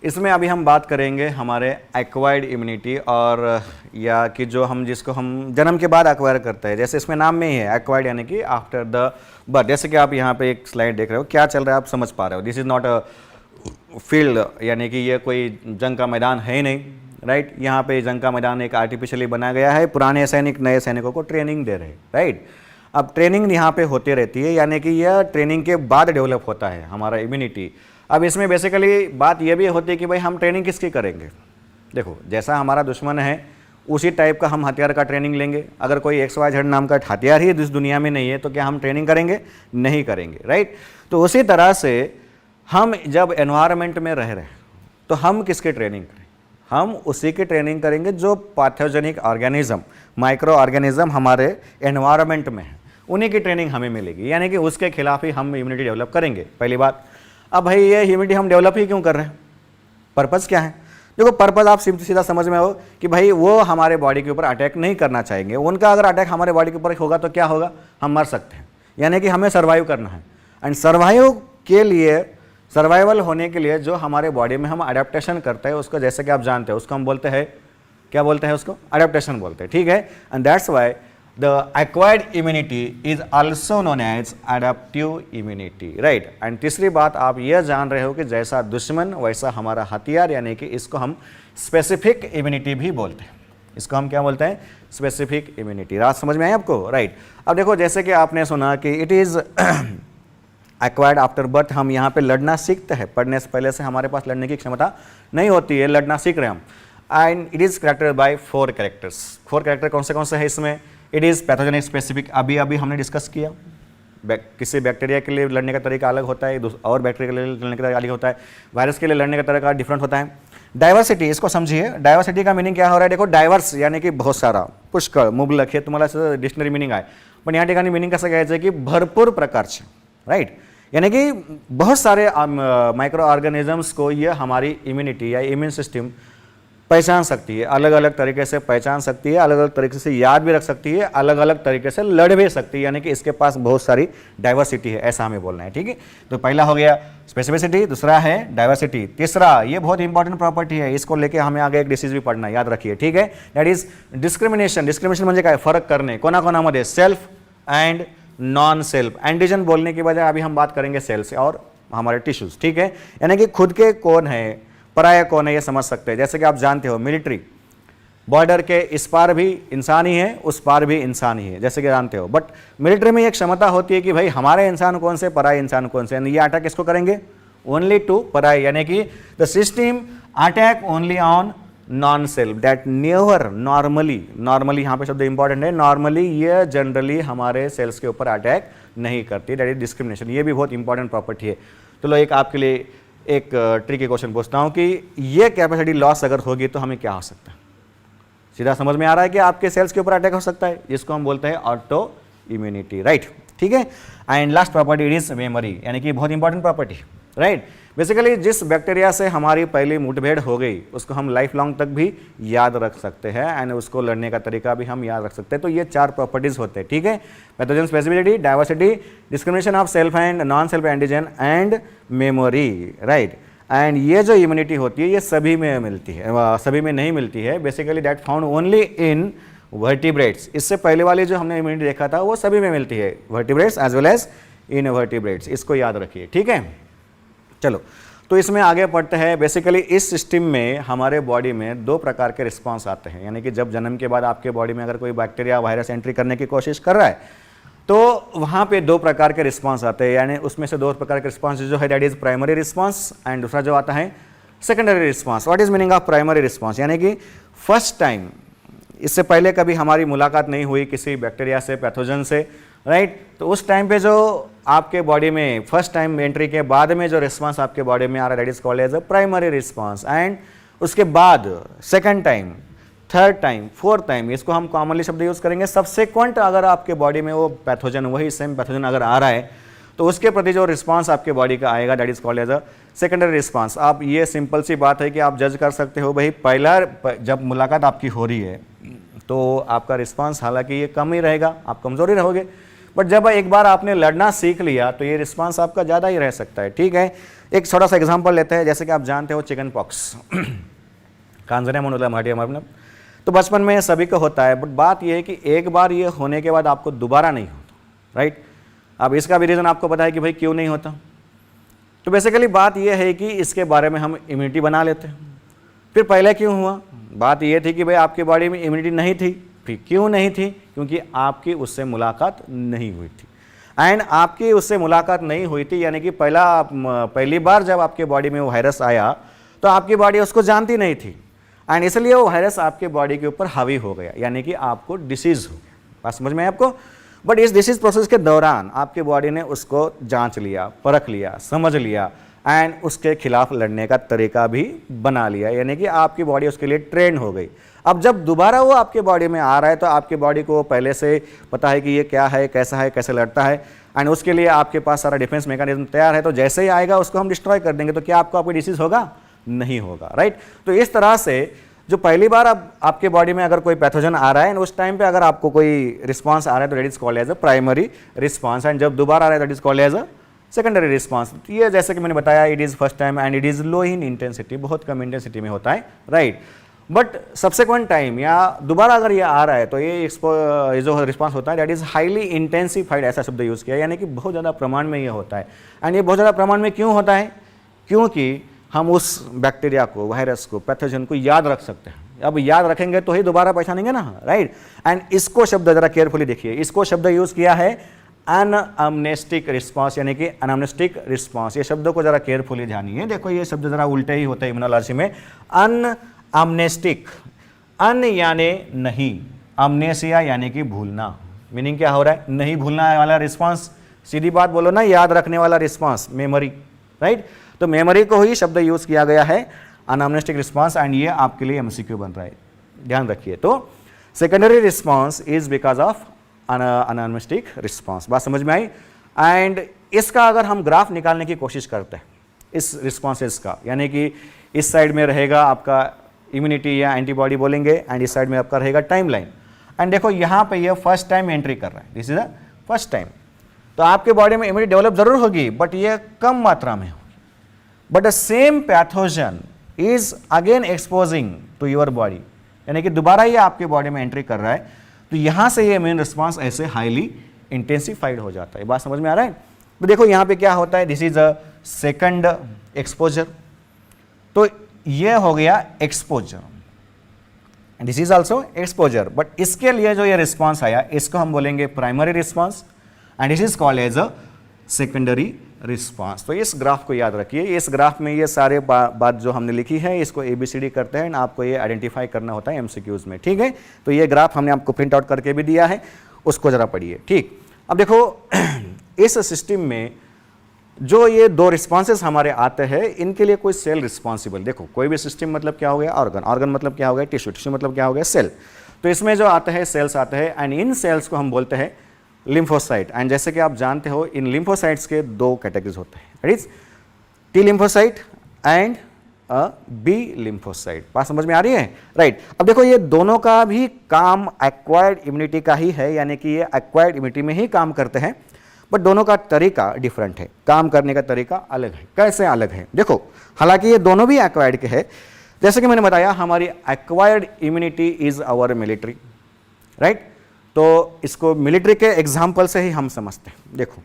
इसमें अभी हम बात करेंगे हमारे एक्वायर्ड इम्यूनिटी और या कि जो हम जिसको हम जन्म के बाद एक्वायर करते हैं। जैसे इसमें नाम में ही है एक्वायर्ड यानी कि आफ्टर द बर्थ। जैसे कि आप यहाँ पे एक स्लाइड देख रहे हो, क्या चल रहा है आप समझ पा रहे हो। This is not a field, यानी कि ये कोई जंग का मैदान है ही नहीं, राइट। यहाँ पे जंग का मैदान एक आर्टिफिशियली बनाया गया है। पुराने सैनिक नए सैनिकों को ट्रेनिंग दे रहे हैं, राइट। अब ट्रेनिंग यहाँ पे होती रहती है, यानी कि यह ट्रेनिंग के बाद डेवलप होता है हमारा इम्यूनिटी। अब इसमें बेसिकली बात यह भी होती है कि भाई हम ट्रेनिंग किसकी करेंगे। देखो, जैसा हमारा दुश्मन है उसी टाइप का हम हथियार का ट्रेनिंग लेंगे। अगर कोई XYZ नाम का हथियार ही इस दुनिया में नहीं है तो क्या हम ट्रेनिंग करेंगे? नहीं करेंगे, राइट। तो उसी तरह से हम जब एनवायरनमेंट में रह रहे हैं तो हम किसकी ट्रेनिंग करें? हम उसी की ट्रेनिंग करेंगे जो पैथोजेनिक ऑर्गेनिज्म, माइक्रो ऑर्गेनिज्म हमारे एनवायरनमेंट में है, उन्हीं की ट्रेनिंग हमें मिलेगी, यानी कि उसके खिलाफ ही हम इम्यूनिटी डेवलप करेंगे, पहली बात। अब भाई ये इम्यूनिटी हम डेवलप ही क्यों कर रहे हैं? पर्पज़ क्या है? देखो, पर्पज़ आप सीधा समझ में हो कि भाई वो हमारे बॉडी के ऊपर अटैक नहीं करना चाहेंगे। उनका अगर अटैक हमारे बॉडी के ऊपर होगा तो क्या होगा? हम मर सकते हैं, यानी कि हमें सर्वाइव करना है। एंड सर्वाइव के लिए, सर्वाइवल होने के लिए जो हमारे बॉडी में हम अडेप्टेशन करते हैं उसको, जैसे कि आप जानते हैं, उसको हम बोलते हैं, क्या बोलते हैं उसको? अडेप्टेशन बोलते हैं, ठीक है। And that's why the acquired immunity is also known as adaptive immunity, right. And तीसरी बात आप यह जान रहे हो कि जैसा दुश्मन वैसा हमारा हथियार, यानी कि इसको हम स्पेसिफिक इम्यूनिटी भी बोलते हैं। इसको हम क्या बोलते हैं? Specific immunity. रात समझ में आई आपको? राइट। अब देखो, जैसे कि आपने सुना कि it is acquired after birth, हम यहाँ पे लड़ना सीखते हैं। पढ़ने से पहले से हमारे पास लड़ने की क्षमता नहीं होती है, लड़ना सीख रहे हैं हम। And it is characterised by 4 characters. 4 character कौन से हैं इसमें? इट इज़ पैथोजेनिक स्पेसिफिक, अभी हमने डिस्कस किया। किसी बैक्टीरिया के लिए लड़ने का तरीका अलग होता है, और बैक्टीरिया के लिए लड़ने का तरीका अलग होता है, वायरस के लिए लड़ने का तरीका डिफरेंट होता है। डाइवर्सिटी, इसको समझिए। डाइवर्सिटी का मीनिंग क्या हो रहा है? देखो, डाइवर्स यानी कि बहुत सारा, पुष्कळ, मुबलक, हे तुम्हाला डिक्शनरी मीनिंग आहे, पण या ठिकाणी मीनिंग कसं घ्यायचं आहे की भरपूर प्रकारचे, राइट। यानी कि बहुत सारे माइक्रो ऑर्गेनिजम्स को यह हमारी इम्यूनिटी या इम्यून सिस्टम पहचान सकती है, अलग अलग तरीके से पहचान सकती है, अलग अलग तरीके से याद भी रख सकती है, अलग अलग तरीके से लड़ भी सकती है, यानी कि इसके पास बहुत सारी डाइवर्सिटी है, ऐसा हमें बोलना है, ठीक है। तो पहला हो गया स्पेसिफिसिटी, दूसरा है डाइवर्सिटी, तीसरा ये बहुत इंपॉर्टेंट प्रॉपर्टी है, इसको लेके हमें आगे एक डिसीज भी पढ़ना है, याद रखिए, ठीक है। That is discrimination. डिस्क्रिमिनेशन म्हणजे काय? फरक करणे कोणाकोणामध्ये, self and non self. Antigen बोलने की बजाय अभी हम बात करेंगे सेल्स और हमारे टिश्यूज, ठीक है। यानी कि खुद के कौन है, पराया कौन है, ये समझ सकते हैं। जैसे कि आप जानते हो, मिलिट्री बॉर्डर के इस पार भी इंसान ही है, उस पार भी इंसान ही है, जैसे कि जानते हो। बट मिलिट्री में एक क्षमता होती है कि भाई हमारे इंसान कौन से, पराये इंसान कौन से। ये अटैक किसको करेंगे? ओनली टू पराये, यानी कि the system attack only on non self, that never normally यहाँ पे शब्द इंपॉर्टेंट है, नॉर्मली ये जनरली हमारे सेल्स के ऊपर अटैक नहीं करती, दैट इज डिस्क्रिमिनेशन। ये भी बहुत इंपॉर्टेंट प्रॉपर्टी है। चलो एक आपके लिए एक ट्रिकी क्वेश्चन पूछता हूँ कि ये कैपेसिटी लॉस अगर होगी तो हमें क्या हो सकता है? सीधा समझ में आ रहा है कि आपके सेल्स के ऊपर अटैक हो सकता है, जिसको हम बोलते हैं ऑटो इम्यूनिटी, राइट, ठीक है। And last property it is memory, यानी कि बहुत इंपॉर्टेंट प्रॉपर्टी, राइट। बेसिकली जिस बैक्टीरिया से हमारी पहली मुठभेड़ हो गई उसको हम लाइफ लॉन्ग तक भी याद रख सकते हैं, एंड उसको लड़ने का तरीका भी हम याद रख सकते हैं। तो ये 4 प्रॉपर्टीज होते हैं, ठीक है। Pathogen specificity, diversity, discrimination of self and non self antigen and memory, right. And ये जो इम्यूनिटी होती है ये सभी में मिलती है, सभी में नहीं मिलती है। Basically that found only in vertebrates. इससे पहले वाली जो हमने इम्यूनिटी देखा था वो सभी में मिलती है, vertebrates as well as invertebrates, इसको याद रखिए, ठीक है। चलो, तो इसमें आगे पढ़ते हैं। बेसिकली इस सिस्टम में हमारे बॉडी में 2 प्रकार के रिस्पांस आते हैं, यानी कि जब जन्म के बाद आपके बॉडी में अगर कोई बैक्टीरिया वायरस एंट्री करने की कोशिश कर रहा है तो वहाँ पे 2 प्रकार के रिस्पांस आते हैं, यानी उसमें से 2 प्रकार के रिस्पांस जो है that is primary response, and दूसरा जो आता है secondary response. What is meaning of primary response? यानी कि फर्स्ट टाइम, इससे पहले कभी हमारी मुलाकात नहीं हुई किसी बैक्टीरिया से, पैथोजन से, राइट। तो उस टाइम पे जो आपके बॉडी में फर्स्ट टाइम एंट्री के बाद में जो रिस्पांस आपके बॉडी में आ रहा है that is called as a primary response. And उसके बाद second time, third time, fourth time, इसको हम कॉमनली शब्द यूज करेंगे सबसेक्वेंट। अगर आपके बॉडी में वो पैथोजन, वही सेम पैथोजन अगर आ रहा है तो उसके प्रति जो रिस्पांस आपके बॉडी का आएगा that is called as a secondary response. आप ये सिंपल सी बात है कि आप जज कर सकते हो भाई पहला जब मुलाकात आपकी हो रही है तो आपका रिस्पांस हालांकि ये कम ही रहेगा, आप कमज़ोर ही रहोगे। बट जब एक बार आपने लड़ना सीख लिया तो ये रिस्पांस आपका ज़्यादा ही रह सकता है। ठीक है, एक छोटा सा एग्जांपल लेते हैं। जैसे कि आप जानते हो चिकन पॉक्स कांजरे म्हणून मराठी में, तो बचपन में सभी को होता है, बट बात यह है कि एक बार ये होने के बाद आपको दोबारा नहीं होता, राइट। अब इसका भी रीज़न आपको पता है कि भाई क्यों नहीं होता। तो बेसिकली बात यह है कि इसके बारे में हम इम्यूनिटी बना लेते हैं। फिर पहले क्यों हुआ? बात यह थी कि भाई आपकी बॉडी में इम्यूनिटी नहीं थी। फिर क्यों नहीं थी? क्योंकि आपकी उससे मुलाकात नहीं हुई थी। एंड आपकी उससे मुलाकात नहीं हुई थी यानी कि पहली बार जब आपके बॉडी में वो वायरस आया तो आपकी बॉडी उसको जानती नहीं थी, एंड इसलिए वो वायरस आपके बॉडी के ऊपर हावी हो गया, यानी कि आपको डिसीज हो गया। बात समझ में है आपको? बट इस डिसीज प्रोसेस के दौरान आपकी बॉडी ने उसको जांच लिया, परख लिया, समझ लिया एंड उसके खिलाफ लड़ने का तरीका भी बना लिया, यानी कि आपकी बॉडी उसके लिए ट्रेन हो गई। अब जब दोबारा वो आपके बॉडी में आ रहा है तो आपकी बॉडी को पहले से पता है कि ये क्या है, कैसे लड़ता है, एंड उसके लिए आपके पास सारा डिफेंस मैकेनिज्म तैयार है। तो जैसे ही आएगा उसको हम डिस्ट्रॉय कर देंगे। तो क्या आपको आपकी डिसीज होगा? नहीं होगा, राइट। तो इस तरह से जो पहली बार अब आपके बॉडी में अगर कोई पैथोजन आ रहा है एंड उस टाइम पे अगर आपको कोई रिस्पांस आ रहा है तो that is called as a primary response, and जब दोबारा आ रहा है that is called as a secondary response. ये जैसे कि मैंने बताया, it is first time and it is low in intensity, बहुत कम इंटेंसिटी में होता है, राइट। बट सब्सिक्वेंट टाइम या दोबारा अगर ये आ रहा है तो ये जो रिस्पांस होता है दैट इज हाईली इंटेंसिफाइड, ऐसा शब्द यूज़ किया, यानी कि बहुत ज़्यादा प्रमाण में ये होता है। एंड ये बहुत ज़्यादा प्रमाण में क्यों होता है? क्योंकि हम उस बैक्टीरिया को, वायरस को, पैथोजन को याद रख सकते हैं। अब याद रखेंगे तो ही दोबारा पहचानेंगे ना, राइट। एंड इसको शब्द जरा केयरफुली देखिए, इसको शब्द यूज़ किया है अनअमनेस्टिक रिस्पांस, यानी कि अनअमनेस्टिक रिस्पांस। ये शब्दों को जरा केयरफुली जानिए। देखो ये शब्द जरा उल्टे ही होते हैं इम्यूनोलॉजी में। अनअमनेस्टिक, अन यानी नहीं, अमनेसिया यानी कि भूलना। मीनिंग क्या हो रहा है? नहीं भूलना वाला रिस्पांस। सीधी बात बोलो ना, याद रखने वाला रिस्पांस, मेमोरी, राइट। तो मेमोरी को ही शब्द यूज किया गया है अनअमनेस्टिक रिस्पांस, एंड ये आपके लिए एमसीक्यू बन रहा है, ध्यान रखिए। तो secondary response is because of anamnestic response. बात समझ में आई? एंड इसका अगर हम ग्राफ निकालने की कोशिश करते हैं इस रिस्पॉन्सेस का, यानी कि इस साइड में रहेगा आपका इम्यूनिटी या एंटीबॉडी बोलेंगे, एंड इस साइड में आपका रहेगा टाइमलाइन। एंड देखो यहाँ पे ये फर्स्ट टाइम एंट्री कर रहा है, this is the first time. तो आपके बॉडी में इम्यूनिटी डेवलप जरूर होगी बट ये कम मात्रा में होगी। But the same pathogen is again exposing to your body, यानी कि दोबारा ये आपके बॉडी में एंट्री कर रहा है, तो यहाँ से ये इम्यून रिस्पॉन्स ऐसे हाईली इंटेंसिफाइड हो जाता है। बात समझ में आ रहा है? तो देखो यहाँ पे क्या होता है, this is a second exposure, तो ये हो गया exposure, this is also exposure. But इसके लिए जो ये रिस्पॉन्स आया इसको हम बोलेंगे primary response, and it is called as a secondary response. तो इस ग्राफ को याद रखिए। इस ग्राफ में ये सारे बात जो हमने लिखी है इसको ABCD करते हैं, आपको ये आइडेंटिफाई करना होता है MCQs में, ठीक है। तो ये ग्राफ हमने आपको प्रिंट आउट करके भी दिया है, उसको जरा पढ़िए, ठीक। अब देखो इस सिस्टम में जो ये दो रिस्पॉन्सेस हमारे आते हैं इनके लिए कोई सेल रिस्पॉन्सिबल। देखो कोई भी सिस्टम मतलब क्या हो गया? ऑर्गन, ऑर्गन मतलब क्या हो गया? टिश्यू, टिश्यू मतलब क्या हो गया? सेल। तो इसमें जो आते हैं सेल्स आते हैं, एंड इन सेल्स को हम बोलते हैं लिम्फोसाइट। एंड जैसे कि आप जानते हो इन लिम्फोसाइट्स के दो कैटेगरीज होते हैं, that is T lymphocyte and B lymphocyte. बात समझ में आ रही है? राइट। अब देखो ये दोनों का भी काम एक्वायर्ड इम्यूनिटी का ही है, यानी कि ये एक्वायर्ड इम्यूनिटी में ही काम करते हैं, बट दोनों का तरीका डिफरेंट है, काम करने का तरीका अलग है। कैसे अलग है? देखो हालांकि ये दोनों भी एक्वायर्ड के हैं, जैसे कि मैंने बताया हमारी acquired immunity is our military, right. तो इसको मिलिट्री के एग्जाम्पल से ही हम समझते हैं। देखो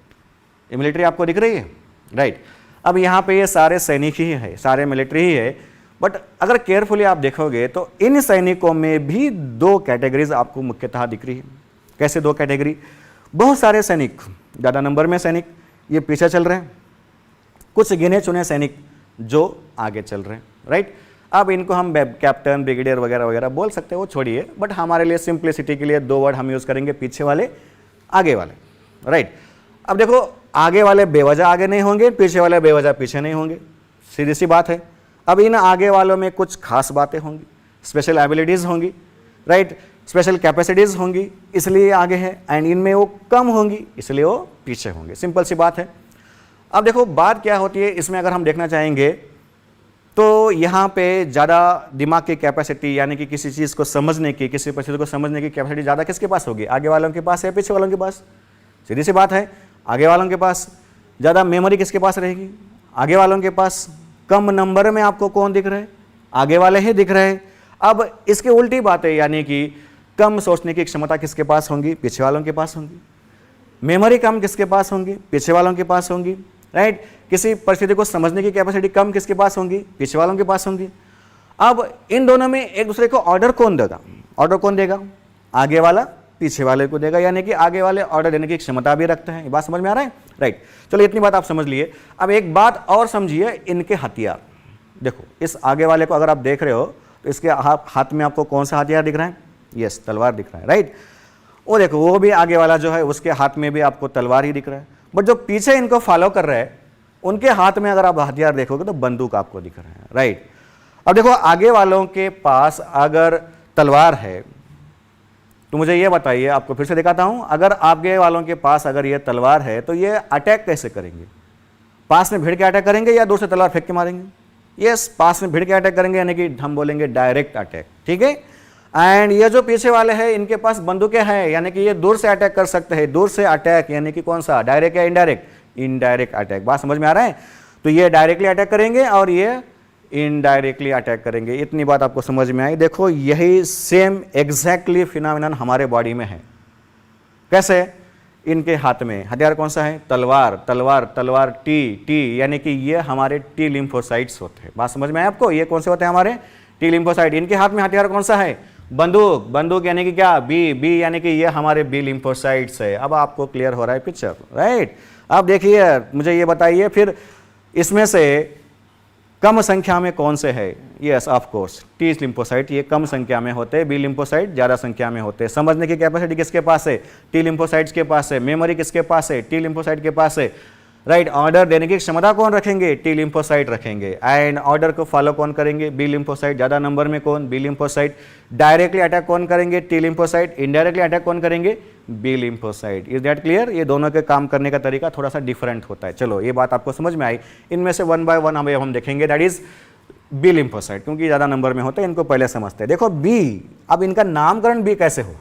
ये मिलिट्री आपको दिख रही है, राइट। अब यहाँ पे ये सारे सैनिक ही है, सारे मिलिट्री ही है, बट अगर केयरफुली आप देखोगे तो इन सैनिकों में भी दो कैटेगरीज आपको मुख्यतः दिख रही है। कैसे दो कैटेगरी? बहुत सारे सैनिक, ज़्यादा नंबर में सैनिक ये पीछे चल रहे हैं, कुछ गिने चुने सैनिक जो आगे चल रहे हैं, राइट। अब इनको हम कैप्टन, ब्रिगेडियर वगैरह वगैरह बोल सकते हैं, वो छोड़िए, बट हमारे लिए सिंप्लिसिटी के लिए दो वर्ड हम यूज़ करेंगे, पीछे वाले, आगे वाले, राइट। अब देखो आगे वाले बेवजह आगे नहीं होंगे, पीछे वाले बेवजह पीछे नहीं होंगे, सीधी सी बात है। अब इन आगे वालों में कुछ खास बातें होंगी, स्पेशल एबिलिटीज़ होंगी, राइट, स्पेशल कैपेसिटीज़ होंगी, इसलिए आगे है, एंड इनमें वो कम होंगी इसलिए वो पीछे होंगे, सिंपल सी बात है। अब देखो बात क्या होती है इसमें, अगर हम देखना चाहेंगे तो यहाँ पे ज़्यादा दिमाग की कैपेसिटी, यानी कि किसी चीज़ को समझने की, किसी परिस्थिति को समझने की कैपेसिटी ज़्यादा किसके पास होगी? आगे वालों के पास या पीछे वालों के पास? सीधी सी बात है, आगे वालों के पास ज़्यादा मेमोरी किसके पास रहेगी? आगे वालों के पास। कम नंबर में आपको कौन दिख रहे हैं? आगे वाले ही दिख रहे हैं। अब इसके उल्टी बात है, यानी कि कम सोचने की क्षमता किसके पास होंगी? पीछे वालों के पास होंगी। मेमोरी कम किसके पास होंगी? पीछे वालों के पास होंगी, राइट। किसी परिस्थिति को समझने की कैपेसिटी कम किसके पास होंगी? पीछे वालों के पास होंगी। अब इन दोनों में एक दूसरे को ऑर्डर कौन देगा? ऑर्डर कौन देगा? आगे वाला पीछे वाले को देगा, यानी कि आगे वाले ऑर्डर देने की क्षमता भी रखते हैं। ये बात समझ में आ रहा है, राइट। चलो इतनी बात आप समझ लिए। अब एक बात और समझिए, इनके हथियार देखो। इस आगे वाले को अगर आप देख रहे हो तो इसके हाथ में आपको कौन सा हथियार दिख रहा है? यस, तलवार दिख रहा है, राइट। वो देखो, वो भी आगे वाला जो है उसके हाथ में भी आपको तलवार ही दिख रहा है। बट जो पीछे इनको फॉलो कर रहे हैं उनके हाथ में अगर आप हथियार देखोगे तो बंदूक आपको दिख रहा है, राइट। अब देखो, आगे वालों के पास अगर तलवार है तो मुझे ये बताइए, आपको फिर से दिखाता हूं, अगर आगे वालों के पास अगर ये तलवार है तो ये अटैक कैसे करेंगे? पास में भिड़ के अटैक करेंगे या दूर से तलवार फेंक के मारेंगे? यस, पास में भिड़ के अटैक करेंगे, यानी कि हम बोलेंगे डायरेक्ट अटैक, ठीक है। एंड ये जो पीछे वाले हैं इनके पास बंदूकें हैं, यानी कि ये दूर से अटैक कर सकते हैं। दूर से अटैक यानी कि कौन सा? डायरेक्ट या इनडायरेक्ट? Indirect attack. बात समझ में आ रहा है? तो ये डायरेक्टली अटैक करेंगे और ये इनडायरेक्टली अटैक करेंगे। इतनी बात आपको समझ में आई? देखो, यही सेम एग्जैक्टली फिनोमेनन हमारे बॉडी में है। कैसे? इनके हाथ में हथियार कौन सा है? तलवार, तलवार, तलवार, टी, यानी कि ये हमारे टी लिम्फोसाइट्स होते हैं। बात समझ में आए आपको? ये कौन से होते हैं? हमारे टी लिम्फोसाइट। इनके हाथ में हथियार कौन सा है? बंदूक, बंदूक यानी कि क्या? बी, यानी कि ये हमारे बी लिम्फोसाइट्स है। अब आपको क्लियर हो रहा है पिक्चर, राइट। अब देखिए, मुझे ये बताइए फिर इसमें से कम संख्या में कौन से है? Yes, of course T lymphocyte, ये कम संख्या में होते हैं, बी लिम्फोसाइट ज्यादा संख्या में होते हैं। समझने की कैपेसिटी किसके पास है? टी लिम्फोसाइट्स के पास है। मेमोरी किसके पास है? टी लिम्फोसाइट के पास है, राइट। ऑर्डर देने की क्षमता कौन रखेंगे? टी लिम्फोसाइट रखेंगे। एंड ऑर्डर को फॉलो कौन करेंगे? B lymphocyte. ज्यादा नंबर में कौन? B lymphocyte. डायरेक्टली अटैक कौन करेंगे? T lymphocyte. इनडायरेक्टली अटैक कौन करेंगे? B lymphocyte. Is that clear? ये दोनों के काम करने का तरीका थोड़ा सा डिफरेंट होता है। चलो, ये बात आपको समझ में आई। इनमें से वन बाय वन हम देखेंगे, दैट इज बी लिम्फोसाइट, क्योंकि ज्यादा नंबर में होते हैं, इनको पहले समझते हैं। देखो बी, अब इनका नामकरण बी कैसे हुआ?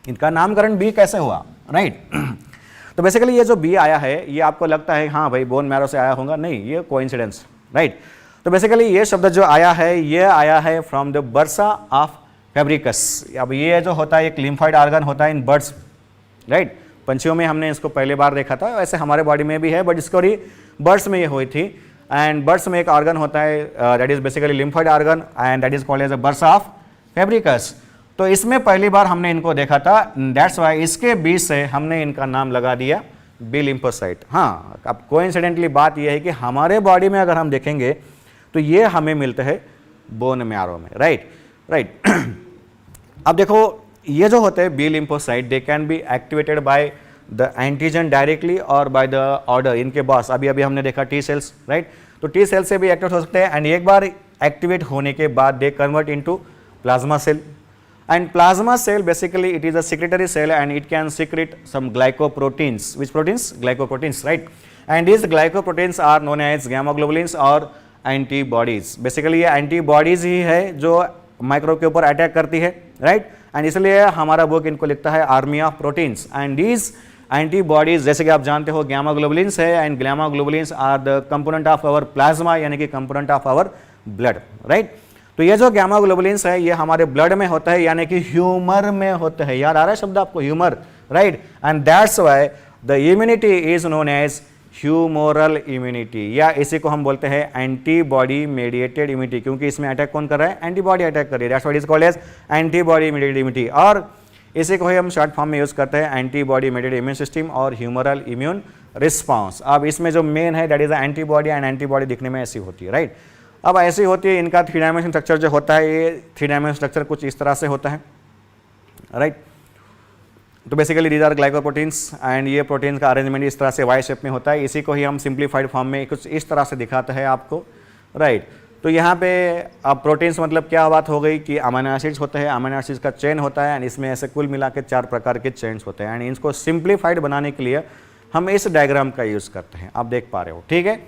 इनका नामकरण बी कैसे हुआ, राइट। तो बेसिकली ये जो बी आया है, ये आपको लगता है हाँ भाई बोन मैरो से आया होगा, नहीं, ये कोइंसिडेंस, राइट। तो बेसिकली ये शब्द जो आया है, ये आया है from the bursa of Fabricius. अब ये जो होता है एक लिम्फॉइड ऑर्गन होता है इन बर्ड्स, राइट। पंछियों में हमने इसको पहले बार देखा था, वैसे हमारे बॉडी में भी है, बट इसको बर्ड्स में ये हुई थी। एंड बर्ड्स में एक ऑर्गन होता है that is basically lymphoid organ and that is called as a bursa of Fabricius. तो इसमें पहली बार हमने इनको देखा था, दैट्स वाई इसके बीच से हमने इनका नाम लगा दिया बी लिम्फोसाइट। हाँ, अब कोइंसिडेंटली बात यह है कि हमारे बॉडी में अगर हम देखेंगे तो ये हमें मिलते हैं बोन मैरो में, राइट राइट। अब देखो, ये जो होते हैं B lymphocyte, they can be activated by the antigen directly और बाय द ऑर्डर इनके बॉस। अभी अभी हमने देखा टी सेल्स, राइट। तो टी सेल्स से भी एक्टिवेट हो सकते हैं एंड एक बार एक्टिवेट होने के बाद they convert into plasma cell. And plasma cell basically it is a secretory cell and it can secrete some glycoproteins. Which proteins? Glycoproteins, right? And these glycoproteins are known as gamma globulins और antibodies. Basically ये antibodies ही है जो microbe के ऊपर attack करती है, right? And इसलिए हमारा बुक इनको लिखता है army of proteins. And these antibodies जैसे कि आप जानते हो gamma globulins है, and gamma globulins are the component of our plasma यानी कि component of our blood, right? तो ये जो गैमा ग्लोबुलिन्स है ये हमारे ब्लड में होता है, यानी कि ह्यूमर में होता है। याद आ रहा है शब्द आपको, humour, right. And that's why the immunity is known as humoral immunity, या इसी को हम बोलते हैं एंटीबॉडी मेडिएटेड इम्यूनिटी, क्योंकि इसमें अटैक कौन कर रहा है? एंटीबॉडी अटैक कर रही है। That's why it is called as antibody mediated immunity. और इसी को ही हम शॉर्ट फॉर्म में यूज करते हैं एंटीबॉडी मेडिएटेड इम्यून सिस्टम और ह्यूमरल इम्यून रिस्पॉन्स। अब इसमें जो मेन है that is antibody, and antibody दिखने में ऐसी होती है, राइट। अब ऐसी होती है, इनका 3 डायमेंशन स्ट्रक्चर जो होता है, ये 3 डायमेंशन स्ट्रक्चर कुछ इस तरह से होता है, राइट। तो basically these are glycoproteins and ये प्रोटीन का अरेंजमेंट इस तरह से वाई शेप में होता है। इसी को ही हम सिंप्लीफाइड फॉर्म में कुछ इस तरह से दिखाते हैं आपको, राइट। तो यहाँ पे अब प्रोटीन्स मतलब क्या बात हो गई कि अमीनो एसिड्स होते हैं, अमीनो एसिड्स का चेन होता है एंड इसमें ऐसे कुल मिला के 4 प्रकार के चेन्स होते हैं। एंड इनको सिंप्लीफाइड बनाने के लिए हम इस डायग्राम का यूज़ करते हैं, आप देख पा रहे हो, ठीक है।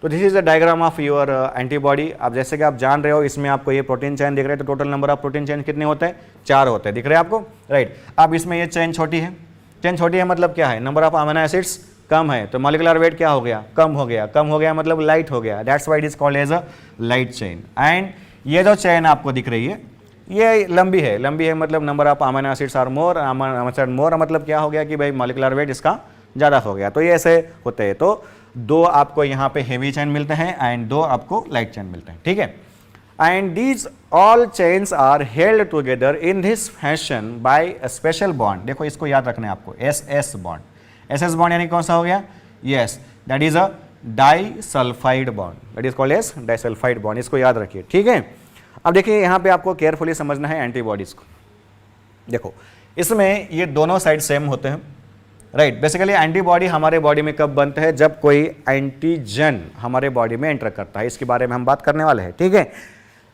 तो this is the diagram of your antibody. अब जैसे कि आप जान रहे हो, इसमें आपको ये प्रोटीन चेन दिख रहे हैं, तो total number of protein chain कितने होते हैं? 4 होते हैं, दिख रहे हैं आपको, राइट। अब इसमें ये चेन छोटी है, चेन छोटी है मतलब क्या है, नंबर ऑफ अमीनो एसिड्स कम है, तो मॉलिक्यूलर वेट क्या हो गया, कम हो गया, कम हो गया मतलब लाइट हो गया, that's why it is called as a light chain. And ये जो चेन आपको दिख रही है ये लंबी है, लंबी है मतलब number of amino acids are more, amino acid more मतलब क्या हो गया कि भाई मॉलिक्यूलर वेट इसका ज़्यादा हो गया, तो ये ऐसे होते हैं। तो दो आपको यहाँ पे हेवी चेन मिलते हैं एंड दो आपको लाइट चेन मिलते हैं, ठीक है। And these all chains are held together in this fashion by a special bond. देखो इसको याद रखना है आपको, S S bond. S S bond यानी कौन सा हो गया, yes that is a disulphide bond, that is called as disulphide bond, इसको याद रखिए, ठीक है। अब देखिए यहाँ पे आपको केयरफुली समझना है एंटीबॉडीज को। देखो इसमें ये दोनों साइड सेम होते हैं, राइट। बेसिकली एंटीबॉडी हमारे बॉडी में कब बनते हैं, जब कोई एंटीजन हमारे बॉडी में एंटर करता है, इसके बारे में हम बात करने वाले हैं, ठीक है।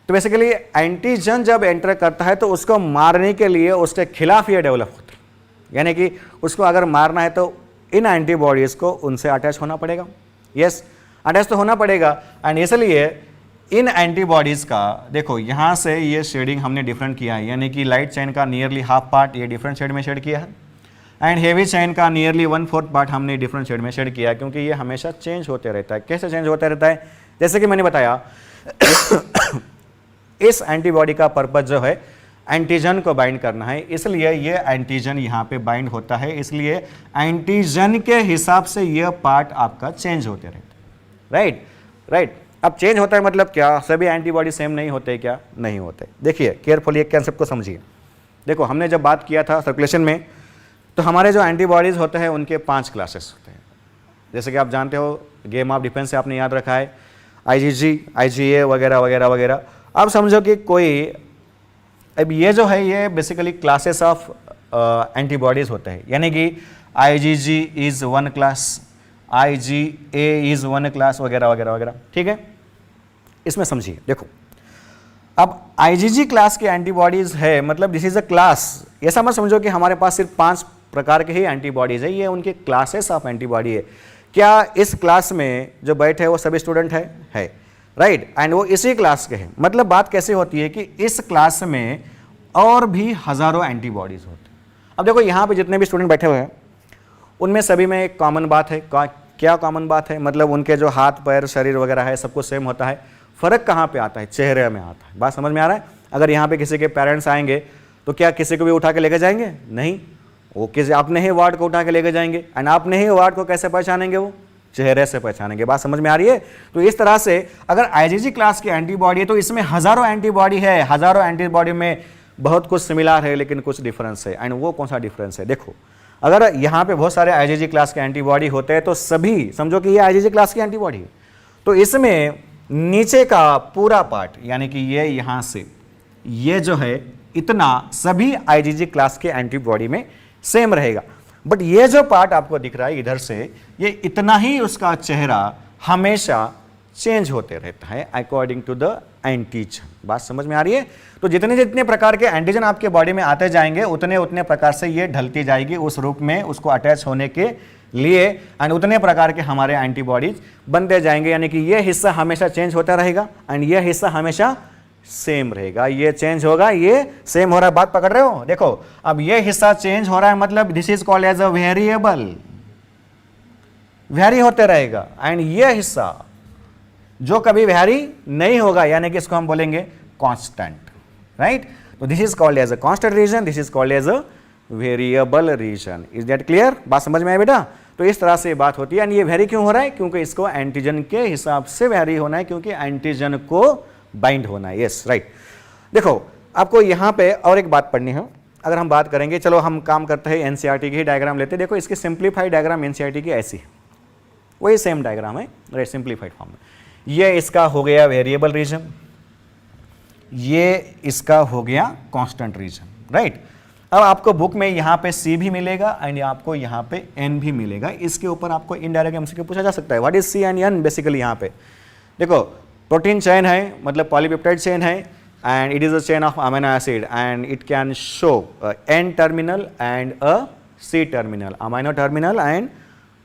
तो बेसिकली एंटीजन जब एंटर करता है तो उसको मारने के लिए उसके खिलाफ ये डेवलप होता है, यानी कि उसको अगर मारना है तो इन एंटीबॉडीज को उनसे अटैच होना पड़ेगा, यस अटैच तो होना पड़ेगा। एंड इसलिए इन एंटीबॉडीज का देखो यहाँ से ये शेडिंग हमने डिफरेंट किया है, यानी कि लाइट चेन का नियरली हाफ पार्ट ये डिफरेंट शेड में शेड किया है एंड हेवी चेन का नियरली 1/4 पार्ट हमने डिफरेंट शेड में शेड किया है, क्योंकि ये हमेशा चेंज होते रहता है। कैसे चेंज होता रहता है, जैसे कि मैंने बताया इस एंटीबॉडी का पर्पज जो है एंटीजन को बाइंड करना है, इसलिए ये एंटीजन यहाँ पे बाइंड होता है, इसलिए एंटीजन के हिसाब से ये पार्ट आपका चेंज होते रहता है, राइट राइट। अब चेंज होता है मतलब क्या, सभी एंटीबॉडी सेम नहीं होते क्या, नहीं होते। देखिए केयरफुली एक कंसेप्ट को समझिए। देखो हमने जब बात किया था सर्कुलेशन में, तो हमारे जो एंटीबॉडीज होते हैं उनके 5 क्लासेस होते हैं, जैसे कि आप जानते हो गेम ऑफ डिफेंस से आपने याद रखा है IgG, IgA वगैरह वगैरह वगैरह। अब समझो कि कोई, अब ये जो है ये बेसिकली क्लासेस ऑफ एंटीबॉडीज होते हैं, यानी कि IgG is 1 class, IgA is 1 class वगैरह वगैरह वगैरह, ठीक है। इसमें समझिए, देखो अब IgG क्लास के एंटीबॉडीज है मतलब दिस इज अ क्लास, ऐसा मत समझो कि हमारे पास सिर्फ 5 प्रकार के ही एंटीबॉडीज है, ये उनके क्लासेस ऑफ एंटीबॉडी है। क्या इस क्लास में जो बैठे हैं वो सभी स्टूडेंट है राइट, एंड वो इसी क्लास के हैं, मतलब बात कैसे होती है कि इस क्लास में और भी हजारों एंटीबॉडीज होते हैं। अब देखो यहाँ पे जितने भी स्टूडेंट बैठे हुए हैं उनमें सभी में एक कॉमन बात है, क्या कॉमन बात है, मतलब उनके जो हाथ पैर शरीर वगैरह है सब कुछ सेम होता है। फर्क कहाँ पे आता है, चेहरे में आता है। बात समझ में आ रहा है। अगर यहाँ पे किसी के पेरेंट्स आएंगे तो क्या किसी को भी उठा के लेके जाएंगे, नहीं, वो किसी अपने ही वार्ड को उठा के लेके जाएंगे, एंड अपने ही वार्ड को कैसे पहचानेंगे, वो चेहरे से पहचानेंगे। बात समझ में आ रही है। तो इस तरह से अगर IgG क्लास की एंटीबॉडी है तो इसमें हजारों एंटीबॉडी है, हजारों एंटीबॉडी में बहुत कुछ सिमिलर है लेकिन कुछ डिफरेंस है, एंड वो कौन सा डिफरेंस है, देखो अगर यहाँ पे बहुत सारे IgG क्लास के एंटीबॉडी होते हैं तो सभी समझो कि ये IgG क्लास की एंटीबॉडी है, तो इसमें नीचे का पूरा पार्ट यानी कि ये यहाँ से ये जो है इतना सभी IgG क्लास के एंटीबॉडी में सेम रहेगा, बट ये जो पार्ट आपको दिख रहा है इधर से ये इतना ही उसका चेहरा हमेशा चेंज होते रहता है अकॉर्डिंग टू द एंटीजन। बात समझ में आ रही है। तो जितने जितने प्रकार के एंटीजन आपके बॉडी में आते जाएंगे उतने उतने प्रकार से ये ढलती जाएगी उस रूप में उसको अटैच होने के लिए, एंड उतने प्रकार के हमारे एंटीबॉडीज बनते जाएंगे, यानी कि ये हिस्सा हमेशा चेंज होता रहेगा एंड ये हिस्सा हमेशा सेम रहेगा। ये चेंज होगा, ये सेम हो रहा है, बात पकड़ रहे हो। देखो अब ये हिस्सा चेंज हो रहा है मतलब this is called as a variable, vary होते रहेगा, एंड ये हिस्सा जो कभी वेरी नहीं होगा यानी कि इसको हम बोलेंगे कांस्टेंट, राइट। तो this is called as a constant region, this is called as a variable region. Is that clear, बात समझ में आया बेटा। तो इस तरह से बात होती है, एंड ये वेरी क्यों हो रहा है, क्योंकि इसको एंटीजन के हिसाब से वेरी होना है, क्योंकि एंटीजन को बाइंड होना है, यस राइट। देखो आपको यहाँ पे और एक बात पढ़नी है। अगर हम बात करेंगे, चलो हम काम करते हैं NCERT की ही डायग्राम लेते हैं। देखो इसकी सिंप्लीफाइड डायग्राम NCERT की ऐसी है, वही सेम डायग्राम है, राइट, सिंप्लीफाइड फॉर्म में। ये इसका हो गया वेरिएबल रीजन, ये इसका हो गया कांस्टेंट रीजन, राइट। अब आपको बुक में यहाँ पे C भी मिलेगा एंड आपको यहाँ पे N भी मिलेगा। इसके ऊपर आपको इनडायरेक्ट MCQ पूछा जा सकता है, what is C and N basically. यहाँ पे देखो प्रोटीन चेन है, मतलब पॉलीपेप्टाइड चेन है, and it is a chain of amino acid and it can show N terminal and a C terminal, amino terminal and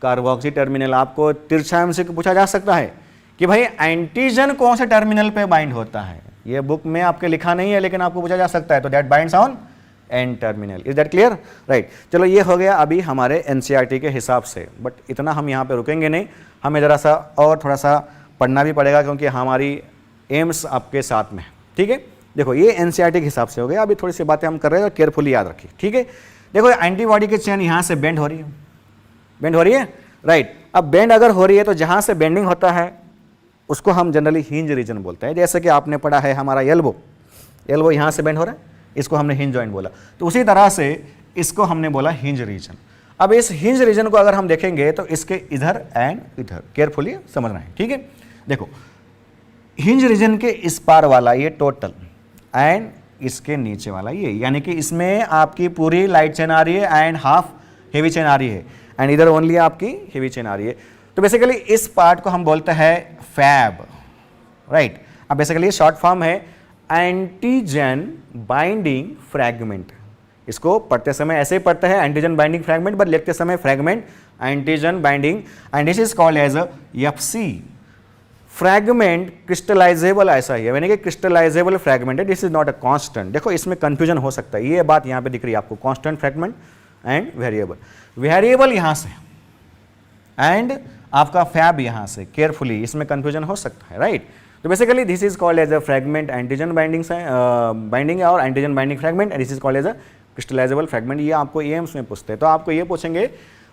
carboxy terminal. आपको तिरछा MCQ पूछा जा सकता है कि भाई एंटीजन कौन से टर्मिनल पे बाइंड होता है। ये बुक में आपके लिखा नहीं है लेकिन आपको पूछा जा सकता है। तो that binds on an terminal. Is that clear? Right. चलो ये हो गया अभी हमारे एनसीईआरटी के हिसाब से, बट इतना हम यहाँ पे रुकेंगे नहीं, हमें ज़रा सा और थोड़ा सा पढ़ना भी पड़ेगा क्योंकि हमारी एम्स आपके साथ में। ठीक है, देखो ये एनसीईआरटी के हिसाब से हो गया। अभी थोड़ी सी बातें हम कर रहे हैं, केयरफुली याद रखिए। ठीक है, देखो एंटीबॉडी की चेन यहाँ से बेंड हो रही है, बेंड हो रही है, राइट। अब बेंड अगर हो रही है तो जहाँ से बेंडिंग होता है उसको हम जनरली हिंज रीजन बोलते हैं। जैसे कि आपने पढ़ा है हमारा एल्बो, एल्बो यहाँ से बेंड हो रहा है, इसको हमने हिंज जॉइंट बोला, तो उसी तरह से इसको हमने बोला हिंज रीजन। अब इस हिंज रीजन को अगर हम देखेंगे तो इसके इधर एंड इधर, केयरफुली समझना है। ठीक है, देखो हिंज रीजन के इस पार वाला ये टोटल एंड इसके नीचे वाला ये, यानी कि इसमें आपकी पूरी लाइट चेन आ रही है एंड हाफ हेवी चेन आ रही है, एंड इधर ओनली आपकी हेवी चेन आ रही है। तो बेसिकली इस पार्ट को हम बोलते हैं फैब, राइट। अब बेसिकली शॉर्ट फॉर्म है एंटीजन बाइंडिंग फ्रैगमेंट। इसको पढ़ते समय ऐसे ही पढ़ते हैं एंटीजन बाइंडिंग फ्रैगमेंट, बट लिखते समय fragment antigen binding, and this is called as FC. Fragment crystallisable ऐसा ही है, यानी कि क्रिस्टलाइजेबल फ्रैगमेंट है, this is not a constant. देखो इसमें कंफ्यूजन हो सकता है, ये बात यहाँ पे दिख रही है आपको, constant fragment and variable. Variable यहाँ से एंड आपका फैब यहाँ से, केयरफुली इसमें कंफ्यूजन हो सकता है, राइट। तो basically this is called as a fragment antigen binding और antigen binding fragment, and this is called as a crystallisable fragment. ये आपको एम्स में पूछते हैं, तो आपको ये पूछेंगे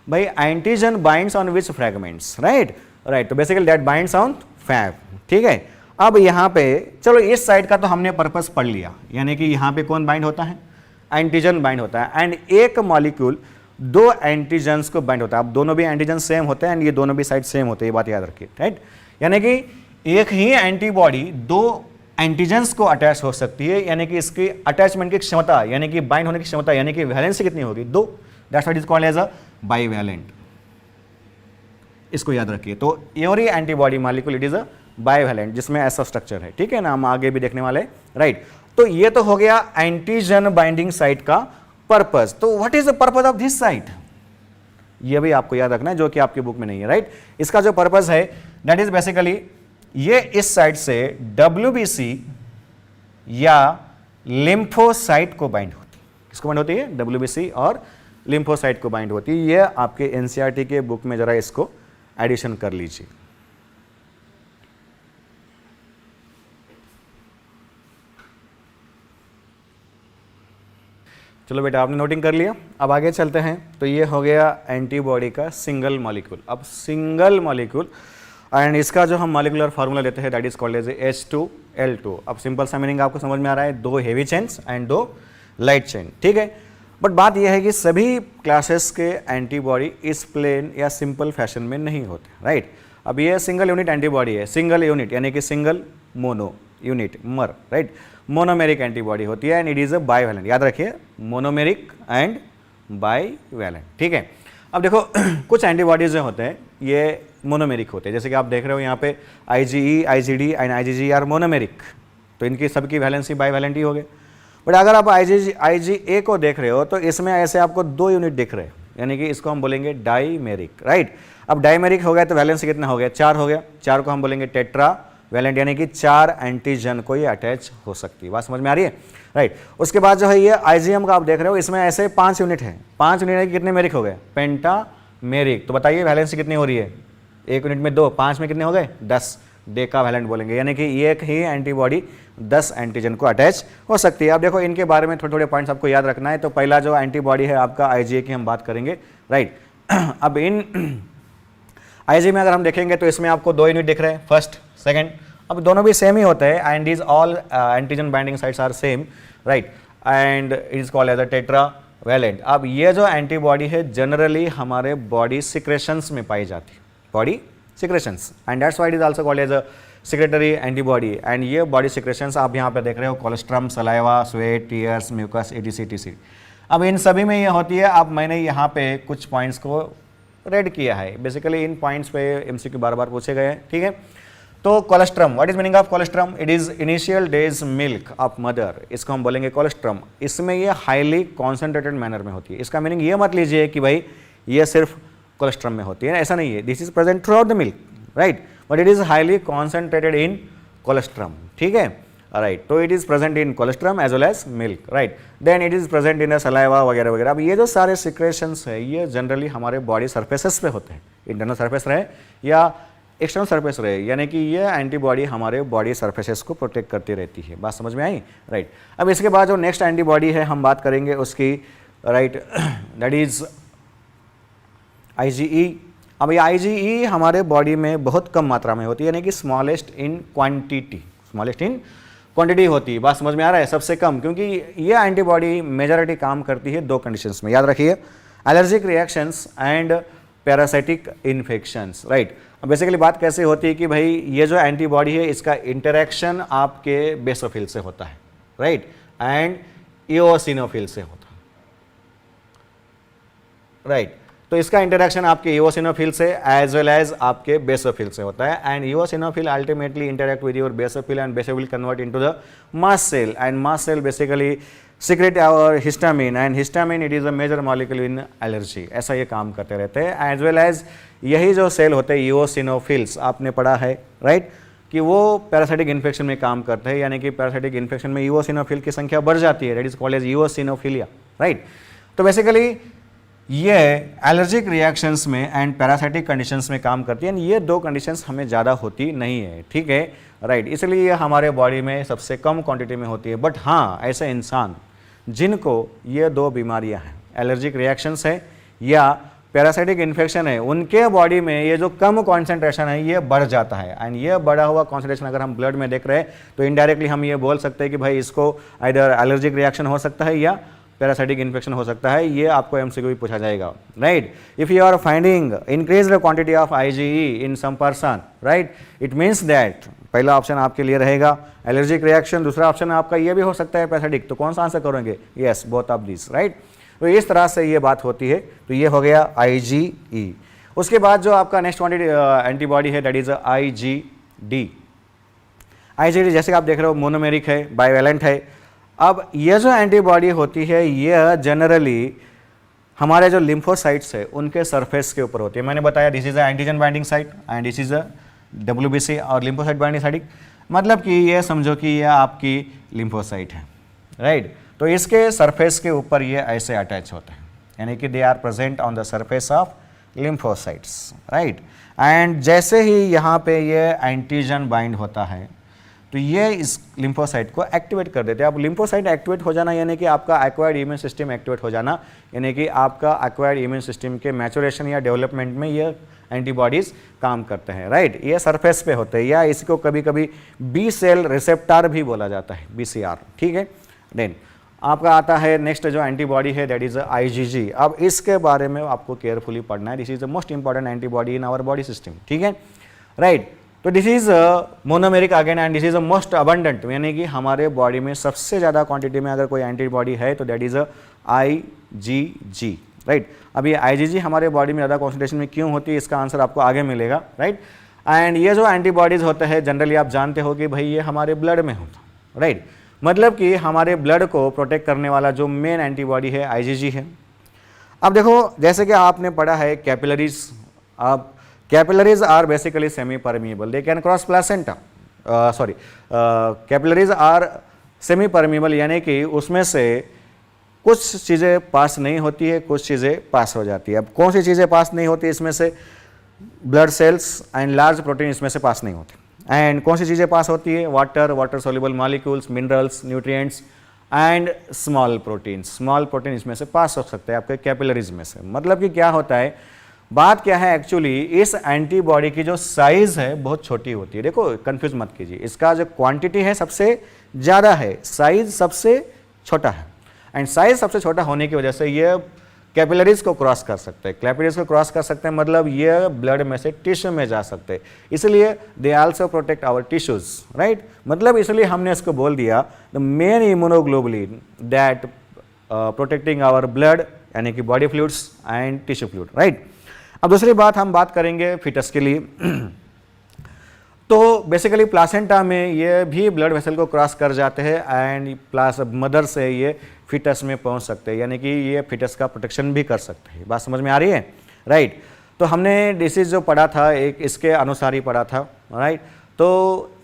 भाई antigen binds on which fragments, right, right. तो basically that binds on Fab. ठीक है, अब यहाँ पे चलो इस साइड का तो हमने पर्पस पढ़ लिया, यानी कि यहाँ पे कौन बाइंड होता है, एंटीजन बाइंड होता है, एंड एक मॉलिक्यूल दो एंटीजन्स को बाइंड होता है। अब दोनों भी एंटीजन सेम होते हैं एंड ये दोनों भी साइड सेम होते हैं, ये बात याद रखिए, राइट। यानी कि एक ही एंटीबॉडी दो एंटीजन्स को अटैच हो सकती है, यानी कि इसकी अटैचमेंट की क्षमता, यानी कि बाइंड होने की क्षमता, यानी कि वैलेंसी कितनी होगी, दो। That's what is called as a bivalent. इसको याद रखिए। तो every antibody molecule it is a bivalent, जिसमें ऐसा स्ट्रक्चर है। ठीक है ना, हम आगे भी देखने वाले, राइट। तो ये तो हो गया एंटीजन बाइंडिंग साइट का पर्पस। तो what is the purpose of this site, ये भी आपको याद रखना है, जो कि आपकी बुक में नहीं है, राइट। इसका जो पर्पस है दैट इज बेसिकली ये इस साइड से WBC या लिम्फोसाइट को बाइंड होती है। किसको बाइंड होती है, WBC और लिम्फोसाइट को बाइंड होती है। ये आपके एनसीईआरटी के बुक में जरा इसको एडिशन कर लीजिए। चलो बेटा आपने नोटिंग कर लिया, अब आगे चलते हैं। तो ये हो गया एंटीबॉडी का सिंगल मॉलिक्यूल। अब सिंगल मॉलिक्यूल एंड इसका जो हम मॉलिक्यूलर फार्मूला लेते हैं that is called as H2L2। अब सिंपल सा मीनिंग आपको समझ में आ रहा है, दो हेवी चेन्स एंड दो लाइट चेन। ठीक है, बट बात यह है कि सभी क्लासेस के एंटीबॉडी इस प्लेन या सिंपल फैशन में नहीं होते, राइट। अब ये सिंगल यूनिट एंटीबॉडी है, सिंगल यूनिट यानी कि सिंगल मोनो यूनिट मर, राइट। मोनोमेरिक एंटीबॉडी होती है and it is a bivalent. याद रखिए, मोनोमेरिक एंड बाइवैलेंट। ठीक है, अब देखो कुछ एंटीबॉडीज जो होते हैं ये मोनोमेरिक होते हैं, जैसे कि आप देख रहे हो यहाँ पे IgE, IgD and IgG are monomeric, तो इनकी सबकी वैलेंसी बाइवैलेंट ही हो गए। बट अगर आप IgA को देख रहे हो तो इसमें ऐसे आपको दो यूनिट दिख रहे हैं, यानी कि इसको हम बोलेंगे डाइमेरिक, राइट। अब डाइमेरिक हो गया तो वैलेंसी कितना हो गया, 4 हो गया। 4 को हम बोलेंगे टेट्रा वैलेंट, यानी कि 4 एंटीजन को ये अटैच हो सकती है। बात समझ में आ रही है, राइट। उसके बाद जो है ये IgM का आप देख रहे हो, इसमें ऐसे 5 यूनिट है। 5 यूनिट कितने मेरिक हो गए, पेंटामेरिक। तो बताइए वैलेंसी कितनी हो रही है, 1 यूनिट में 2, 5 में कितने हो गए, 10। डेका वैलेंट बोलेंगे, यानी कि एक ही एंटीबॉडी 10 एंटीजन को अटैच हो सकती है। अब देखो इनके बारे में थोड़े थोड़े पॉइंट्स आपको याद रखना है। तो पहला जो एंटीबॉडी है आपका IgA की हम बात करेंगे, राइट। अब इन IgA में अगर हम देखेंगे तो इसमें आपको 2 यूनिट दिख रहे हैं, फर्स्ट सेकंड। अब दोनों भी सेम ही होते हैं and is all antigen binding sites are same, right, and it is called as a tetravalent. अब ये जो एंटीबॉडी है जनरली हमारे बॉडी सिक्रेशंस में पाई जाती है, body secretions, and that's why it is also called as a secretory antibody. And ये बॉडी सिक्रेशंस आप यहाँ पे देख रहे हो, colostrum, saliva, sweat, tears, mucus, etc। अब इन सभी में ये होती है। अब मैंने यहाँ पे कुछ पॉइंट्स को रेड किया है, बेसिकली इन पॉइंट्स पे MCQ बार बार पूछे गए हैं, ठीक है। तो colostrum, what is meaning of colostrum, it is initial days milk of mother, इसको हम बोलेंगे कोलेस्ट्रम। इसमें ये हाईली कॉन्सेंट्रेटेड मैनर में होती है। इसका मीनिंग ये मत लीजिए कि भाई ये सिर्फ कोलेस्ट्रम में होती है, ऐसा नहीं है। This is present throughout the milk, right, but it is highly concentrated in colostrum, ठीक है। राइट। तो it is present in colostrum as well as milk, right. Then it is present in saliva वगैरह वगैरह। अब ये जो सारे secretions है ये जनरली हमारे बॉडी सरफेसेस पे होते हैं, इंटरनल सरफेस रहे या एक्सटर्नल सरफेस रहे, यानी कि ये एंटीबॉडी हमारे बॉडी सरफेसेस को प्रोटेक्ट करती रहती है। बात समझ में आई, राइट। अब इसके बाद जो नेक्स्ट एंटीबॉडी है हम बात करेंगे उसकी, राइट, दैट इज IgE। अब ये IgE हमारे बॉडी में बहुत कम मात्रा में होती है, यानी कि स्मॉलेस्ट इन क्वांटिटी होती है। बात समझ में आ रहा है, सबसे कम, क्योंकि ये एंटीबॉडी मेजॉरिटी काम करती है दो कंडीशंस में, याद रखिए, allergic reactions and parasitic infections, right. अब बेसिकली बात कैसे होती है कि भाई ये जो एंटीबॉडी है इसका इंटरेक्शन आपके बेसोफिल से होता है, राइट, एंड इओसिनोफिल से होता है, राइट। तो इसका इंटरेक्शन आपके इओसिनोफिल से एज वेल एज आपके बेसोफिल से होता है, and eosinophil ultimately interact with your basophil and basophil convert into the mast cell, and mast cell basically secrete our histamine, and histamine it is a major molecule in allergy। ऐसा ये काम करते रहते हैं। As well as यही जो cell होते हैं इओसिनोफिल्स, आपने पढ़ा है, राइट, कि वो पैरासाइटिक इन्फेक्शन में काम करते हैं, यानी कि पैरासाइटिक इन्फेक्शन में इओसिनोफिल की संख्या बढ़ जाती है, that is called as eosinophilia, right. तो बेसिकली ये एलर्जिक रिएक्शंस में एंड पैरासाइटिक कंडीशंस में काम करती है, ये दो कंडीशंस हमें ज़्यादा होती नहीं है, ठीक है, राइट। इसलिए ये हमारे बॉडी में सबसे कम क्वांटिटी में होती है। बट हाँ, ऐसे इंसान जिनको ये दो बीमारियां हैं, एलर्जिक रिएक्शंस है या पैरासाइटिक इन्फेक्शन है, उनके बॉडी में ये जो कम कॉन्सेंट्रेशन है ये बढ़ जाता है, एंड ये बढ़ा हुआ कॉन्सेंट्रेशन अगर हम ब्लड में देख रहे हैं तो इनडायरेक्टली हम ये बोल सकते हैं कि भाई इसको आइदर एलर्जिक रिएक्शन हो सकता है या पैरासाइटिक इन्फेक्शन हो सकता है। ये आपको MCQ भी पूछा जाएगा, right. If you are finding increase quantity of IgE in some person, right, it means that पहला ऑप्शन आपके लिए रहेगा एलर्जिक रिएक्शन, दूसरा ऑप्शन आपका ये भी हो सकता है पैरासाइटिक। तो कौन सा आंसर करोगे? Yes, both of this, right. तो इस तरह से ये बात होती है। तो ये हो गया IgE। उसके बाद जो आपका नेक्स्ट क्वांटिटी एंटीबॉडी है दैट इज IgD। IgD जैसे आप देख रहे हो मोनोमेरिक है, बाइवेलेंट है। अब ये जो एंटीबॉडी होती है ये जनरली हमारे जो लिम्फोसाइट्स है उनके सरफेस के ऊपर होती है। मैंने बताया this is a antigen binding site and this is a WBC और लिम्फोसाइट बाइंडिंग साइट, मतलब कि ये समझो कि ये आपकी लिम्फोसाइट है, राइट। तो इसके सरफेस के ऊपर ये ऐसे अटैच होता है, यानी कि they are present on the surface of lymphocytes, right. And जैसे ही यहाँ पे ये एंटीजन बाइंड होता है तो ये इस लिम्फोसाइट को एक्टिवेट कर देते हैं। अब लिम्फोसाइट एक्टिवेट हो जाना यानी कि आपका एक्वायर्ड इम्यून सिस्टम एक्टिवेट हो जाना, यानी कि आपका एक्वायर्ड इम्यून सिस्टम के मैचुरेशन या डेवलपमेंट में ये एंटीबॉडीज़ काम करते हैं, राइट। ये सरफेस पे होते हैं या इसको कभी कभी बी सेल रिसेप्टर भी बोला जाता है, BCR, ठीक है। देन आपका आता है नेक्स्ट जो एंटीबॉडी है दैट इज IgG। अब इसके बारे में आपको केयरफुली पढ़ना है, this is the most important antibody in our body system, ठीक है, राइट। तो this is monomeric again and this is a most abundant, यानी कि हमारे बॉडी में सबसे ज़्यादा क्वांटिटी में अगर कोई एंटीबॉडी है तो दैट इज IgG, राइट। अब ये IgG हमारे बॉडी में ज़्यादा कॉन्सेंट्रेशन में क्यों होती है इसका आंसर आपको आगे मिलेगा, राइट। एंड ये जो एंटीबॉडीज़ होते हैं जनरली आप जानते हो कि भाई ये हमारे ब्लड में होता, राइट। मतलब कि हमारे ब्लड को प्रोटेक्ट करने वाला जो मेन एंटीबॉडी है IgG है। अब देखो जैसे कि आपने पढ़ा है कैपिलरीज, अब capillaries are basically semi permeable, they can cross placenta, sorry, capillaries are semi permeable, यानी कि उसमें से कुछ चीज़ें पास नहीं होती है, कुछ चीज़ें पास हो जाती है। अब कौन सी चीज़ें पास नहीं होती इसमें से? Blood cells and large protein इसमें से पास नहीं होते। एंड कौन सी चीज़ें पास होती है? Water, water soluble molecules, minerals, nutrients and small protein. Small protein इसमें से पास हो सकते हैं आपके कैपिलरीज में से। मतलब कि क्या होता है, बात क्या है एक्चुअली, इस एंटीबॉडी की जो साइज़ है बहुत छोटी होती है। देखो कंफ्यूज मत कीजिए, इसका जो क्वांटिटी है सबसे ज़्यादा है, साइज़ सबसे छोटा है। एंड साइज सबसे छोटा होने की वजह से ये कैपिलरीज को क्रॉस कर सकते हैं, कैपिलरीज को क्रॉस कर सकते हैं, मतलब ये ब्लड में से टिश्यू में जा सकते हैं, इसलिए they also protect our tissues, right. मतलब इसलिए हमने इसको बोल दिया the main immunoglobulin that protecting our blood, यानी कि body fluids and tissue fluid, right. अब दूसरी बात हम बात करेंगे फिटस के लिए। तो बेसिकली प्लासेंटा में ये भी ब्लड वेसल को क्रॉस कर जाते हैं एंड प्लस मदर से ये फिटस में पहुंच सकते हैं, यानी कि ये फिटस का प्रोटेक्शन भी कर सकते हैं। बात समझ में आ रही है, राइट। तो हमने डिसीज जो पढ़ा था एक इसके अनुसार ही पढ़ा था, राइट। तो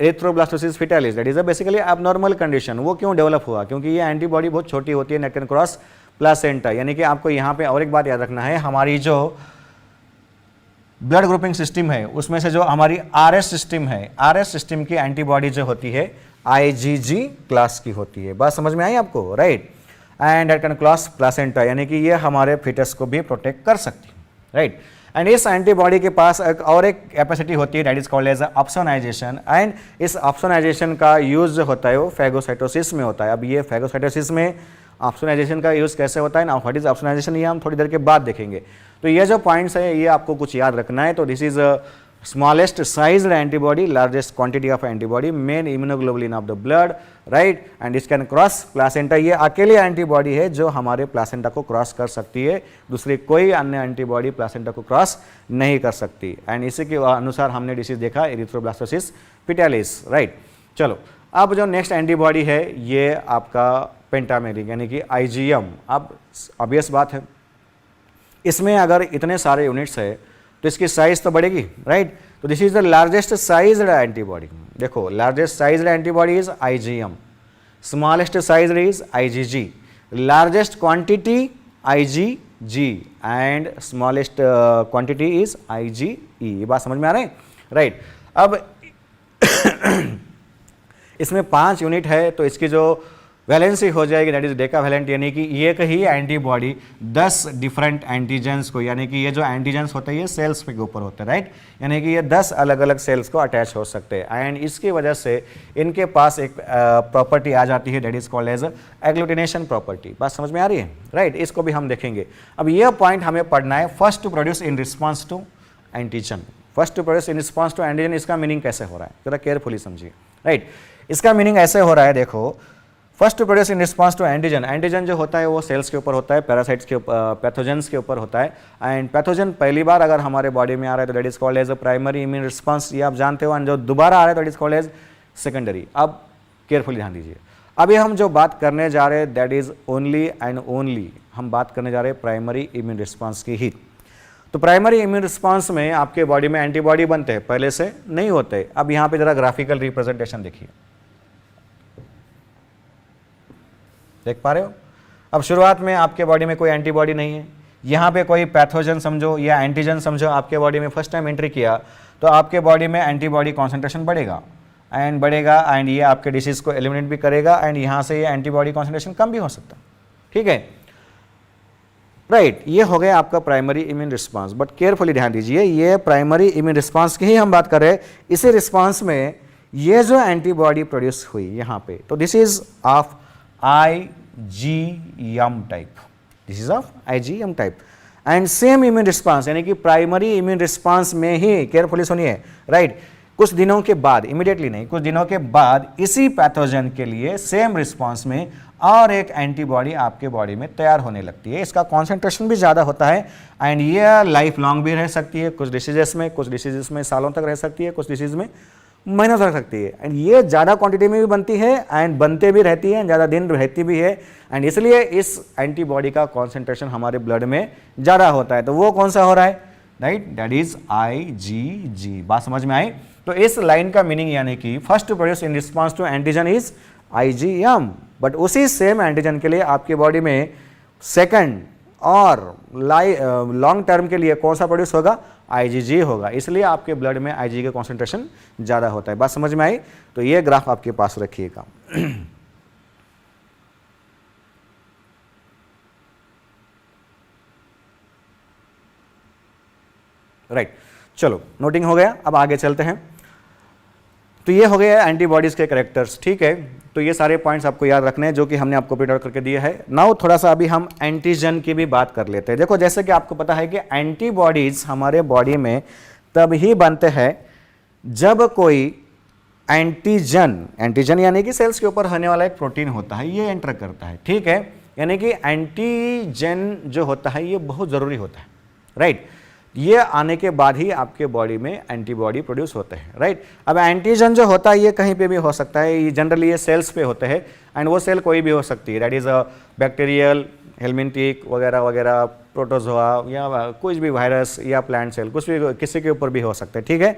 erythroblastosis fetalis that is a basically abnormal condition. वो क्यों डेवलप हुआ? क्योंकि ये एंटीबॉडी बहुत छोटी होती है, नेट कैन क्रॉस प्लासेंटा। यानी कि आपको यहाँ पे और एक बात याद रखना है, हमारी जो ब्लड ग्रुपिंग सिस्टम है उसमें से जो हमारी आरएस सिस्टम है, आरएस सिस्टम की एंटीबॉडी जो होती है आईजीजी क्लास की होती है। बात समझ में आई आपको? Right. And that can cross placenta, यानी कि ये हमारे फिटस को भी प्रोटेक्ट कर सकती है। राइट। एंड इस एंटीबॉडी के पास और एक कैपेसिटी होती है that is called as opsonization. And इस ऑप्सोनाइजेशन का यूज जो होता है वो फैगोसाइटोसिस में होता है। अब ये फैगोसाइटोसिस में ऑप्सोनाइजेशन का यूज कैसे होता है ना, व्हाट इज ऑप्सोनाइजेशन, ये हम थोड़ी देर के बाद देखेंगे। तो ये जो पॉइंट्स है ये आपको कुछ याद रखना है। तो this is smallest sized antibody, largest quantity of antibody, main immunoglobulin of the blood, right, and this can cross placenta। ये अकेले एंटीबॉडी है जो हमारे प्लासेंटा को क्रॉस कर सकती है, दूसरी कोई अन्य एंटीबॉडी प्लासेंटा को क्रॉस नहीं कर सकती। एंड इसी के अनुसार हमने डिसीज देखा एरिथ्रोब्लास्टोसिस फेटालिस। राइट। चलो अब जो नेक्स्ट एंटीबॉडी है ये आपका पेंटामेरिक यानी कि आईजीएम। अब ऑब्वियस बात है, इसमें अगर इतने सारे यूनिट्स है तो इसकी साइज तो बढ़ेगी। राइट। तो this is the largest sized antibody. देखो largest sized antibody is IgM, smallest sized is IgG, largest quantity IgG and smallest quantity is IgE. ये बात समझ में आ रहा है? राइट। अब इसमें 5 यूनिट है तो इसकी जो वैलेंसी हो जाएगी दैट इज डेकावैलेंट, यानी कि एक ही एंटीबॉडी 10 डिफरेंट एंटीजेंस को, यानी कि ये जो एंटीजेंस होते हैं ये सेल्स के ऊपर होते हैं। राइट। यानी कि ये 10 अलग अलग सेल्स को अटैच हो सकते हैं। एंड इसकी वजह से इनके पास एक प्रॉपर्टी आ जाती है that is called as agglutination property. बात समझ में आ रही है? राइट। इसको भी हम देखेंगे। अब ये पॉइंट हमें पढ़ना है, first to produce in response to antigen. First to produce in response to antigen, इसका मीनिंग कैसे हो रहा है जरा केयरफुली समझिए। राइट। इसका मीनिंग ऐसे हो रहा है, देखो first to produce in response to antigen. Antigen जो होता है वो सेल्स के ऊपर होता है, पैरासाइट्स के पैथोजेंस के ऊपर होता है। एंड पैथोजन पहली बार अगर हमारे बॉडी में आ रहा है तो that is called as a primary immune response, ये आप जानते हो। एंड जो दोबारा आ रहा है that is called as secondary. अब केयरफुली ध्यान दीजिए, अभी हम जो बात करने जा रहे हैं that is only and only हम बात करने जा रहे हैं प्राइमरी इम्यून रिस्पॉन्स की ही। तो प्राइमरी इम्यून रिस्पॉन्स में आपके बॉडी में एंटीबॉडी बनते हैं, पहले से नहीं होते। अब यहाँ पे जरा ग्राफिकल रिप्रेजेंटेशन देखिए, देख पा रहे हो? अब शुरुआत में आपके बॉडी में कोई एंटीबॉडी नहीं है, यहाँ पे कोई पैथोजन समझो या एंटीजन समझो आपके बॉडी में फर्स्ट टाइम एंट्री किया, तो आपके बॉडी में एंटीबॉडी कॉन्सेंट्रेशन बढ़ेगा एंड ये आपके डिसीज को एलिमिनेट भी करेगा। एंड यहाँ से ये एंटीबॉडी कॉन्सेंट्रेशन कम भी हो सकता है। ठीक है? राइट। ये हो गया आपका primary immune response. But carefully ध्यान दीजिए, ये प्राइमरी इम्यून रिस्पांस की ही हम बात कर रहे हैं। इसी रिस्पांस में ये जो एंटीबॉडी प्रोड्यूस हुई यहाँ पे, तो this is of IgM type, this is of IgM type. And same immune response यानी कि प्राइमरी इम्यून रिस्पांस में ही, केयरफुली सुनिए, राइट, कुछ दिनों के बाद, इमीडिएटली नहीं, कुछ दिनों के बाद इसी पैथोजन के लिए सेम रिस्पांस में और एक एंटीबॉडी आपके बॉडी में तैयार होने लगती है। इसका कॉन्सेंट्रेशन भी ज़्यादा होता है एंड ये लाइफ लॉन्ग भी रह सकती है। कुछ डिसीजेस में सालों तक रह सकती है, कुछ डिसीज में महीनों तक रह सकती है। एंड ये ज़्यादा क्वांटिटी में भी बनती है एंड बनते भी रहती है, ज़्यादा दिन रहती भी है। एंड इसलिए इस एंटीबॉडी का कॉन्सेंट्रेशन हमारे ब्लड में ज़्यादा होता है। तो वो कौन सा हो रहा है? Right, that is IgG। बात समझ में आई? तो इस लाइन का मीनिंग यानी कि first produce in response to antigen is IgM, but उसी सेम एंटीजन के लिए आपके बॉडी में सेकंड और लॉन्ग टर्म के लिए कौन सा प्रोड्यूस होगा? IgG होगा। इसलिए आपके ब्लड में IgG का कॉन्सेंट्रेशन ज़्यादा होता है। बात समझ में आई? तो ये ग्राफ आपके पास रखिएगा। राइट, चलो नोटिंग हो गया। अब आगे चलते हैं। तो ये हो गया एंटीबॉडीज के कैरेक्टर्स। ठीक है, तो ये सारे पॉइंट्स आपको याद रखने हैं जो कि हमने आपको प्रिंट आउट करके दिया है। नाउ थोड़ा सा अभी हम एंटीजन की भी बात कर लेते हैं। देखो, जैसे कि आपको पता है कि एंटीबॉडीज हमारे बॉडी में तब ही बनते हैं जब कोई एंटीजन यानी कि सेल्स के ऊपर होने वाला एक प्रोटीन होता है, ये एंटर करता है। ठीक है, यानी कि एंटीजन जो होता है ये बहुत ज़रूरी होता है। राइट, ये आने के बाद ही आपके बॉडी में एंटीबॉडी प्रोड्यूस होते हैं। राइट, अब एंटीजन जो होता है ये कहीं पे भी हो सकता है, ये जनरली ये सेल्स पे होते हैं एंड वो सेल कोई भी हो सकती है। That is a bacterial, helminthic वगैरह वगैरह, प्रोटोजोआ या कुछ भी वायरस या प्लांट सेल, कुछ भी किसी के ऊपर भी हो सकता है। ठीक है,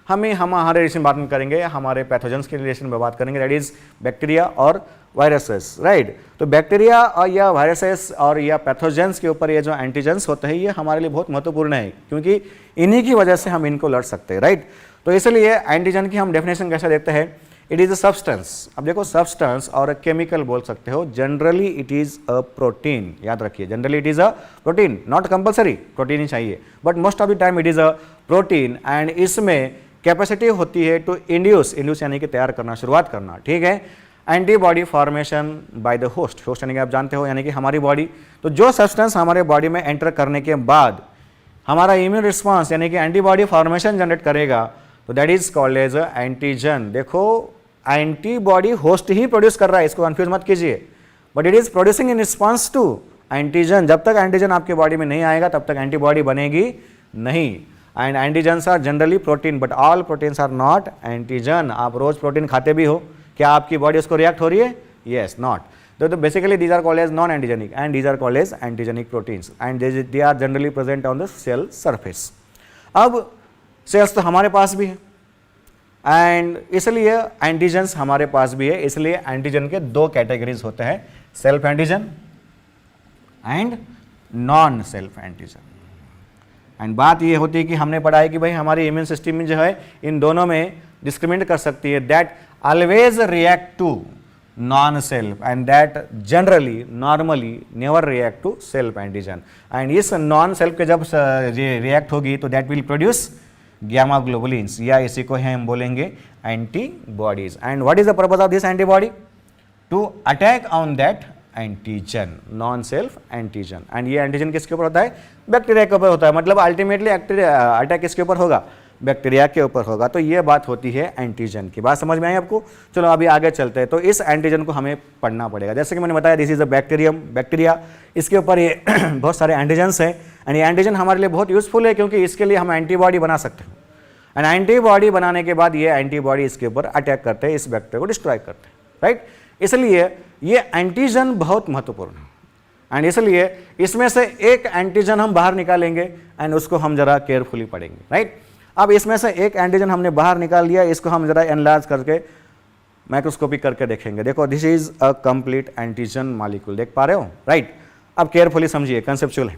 हम हमारे रिलेशन बात में करेंगे, हमारे पैथोजेंस के रिलेशन में बात करेंगे, दैट इज बैक्टीरिया और वायरसेस, राइट। तो बैक्टीरिया और या वायरसेस और या पैथोजेंस के ऊपर ये जो एंटीजेंस होते हैं ये हमारे लिए बहुत महत्वपूर्ण है, क्योंकि इन्हीं की वजह से हम इनको लड़ सकते हैं, राइट। तो इसलिए एंटीजन की हम डेफिनेशन कैसे देखते हैं, इट इज अ सब्सटेंस। अब देखो सब्सटेंस और केमिकल बोल सकते हो, generally it is a protein, याद रखिए generally it is a protein, not compulsory protein ही चाहिए, but most of the time it is a protein. And इसमें कैपेसिटी होती है टू इंड्यूस यानी कि तैयार करना, शुरुआत करना, ठीक है, antibody formation by the host यानी कि आप जानते हो यानी कि हमारी बॉडी। तो जो सब्सटेंस हमारे बॉडी में एंटर करने के बाद हमारा इम्यून रिस्पॉन्स यानी कि एंटीबॉडी फॉर्मेशन जनरेट करेगा, तो that is called as a antigen. देखो एंटीबॉडी होस्ट ही प्रोड्यूस कर रहा है, इसको कंफ्यूज मत कीजिए, but it is producing in response to antigen. जब तक एंटीजन आपके बॉडी में नहीं आएगा तब तक एंटीबॉडी बनेगी नहीं। And antigens are generally protein, but all proteins are not antigen. आप रोज प्रोटीन खाते भी हो, क्या आपकी बॉडी उसको रिएक्ट हो रही है? Yes, not. तो basically these are called as non antigenic and these are called as antigenic proteins and they are generally present on the cell surface. अब सेल्स तो हमारे पास भी है एंड इसलिए एंटीजन्स हमारे पास भी है, इसलिए एंटीजन के दो कैटेगरीज होते हैं, self antigen and non self antigen. And बात ये होती है कि हमने पढ़ा है कि भाई हमारी इम्यून सिस्टम में जो है इन दोनों में डिस्क्रिमिनेट कर सकती है, that always react to non self and that generally normally never react to self antigen. And इस नॉन सेल्फ के जब रिएक्ट होगी तो that will produce gamma globulins, या इसी को हम बोलेंगे antibodies. And what is the purpose of this antibody? To attack on that antigen, non self antigen. And ये एंटीजन किसके ऊपर होता है? बैक्टीरिया के ऊपर होता है, मतलब अल्टीमेटली अटैक किसके ऊपर होगा? बैक्टीरिया के ऊपर होगा। तो ये बात होती है एंटीजन की। बात समझ में आई आपको? चलो अभी आगे चलते हैं। तो इस एंटीजन को हमें पढ़ना पड़ेगा। जैसे कि मैंने बताया दिस इज अ बैक्टीरिया, इसके ऊपर ये बहुत सारे एंटीजन्स हैं एंड ये एंटीजन हमारे लिए बहुत यूजफुल है क्योंकि इसके लिए हम एंटीबॉडी बना सकते हैं। एंड एंटीबॉडी बनाने के बाद ये एंटीबॉडी इसके ऊपर अटैक करते हैं, इस बैक्टीरिया को डिस्ट्रॉय करते हैं, राइट। इसलिए ये एंटीजन बहुत महत्वपूर्ण है एंड इसलिए इसमें से एक एंटीजन हम बाहर निकालेंगे एंड उसको हम जरा केयरफुली पढ़ेंगे, राइट। अब इसमें से एक एंटीजन हमने बाहर निकाल लिया, इसको हम जरा एनलार्ज करके माइक्रोस्कोपी करके देखेंगे। देखो this is a complete antigen molecule, देख पा रहे हो, राइट। अब केयरफुली समझिए, कंसेप्चुअल है,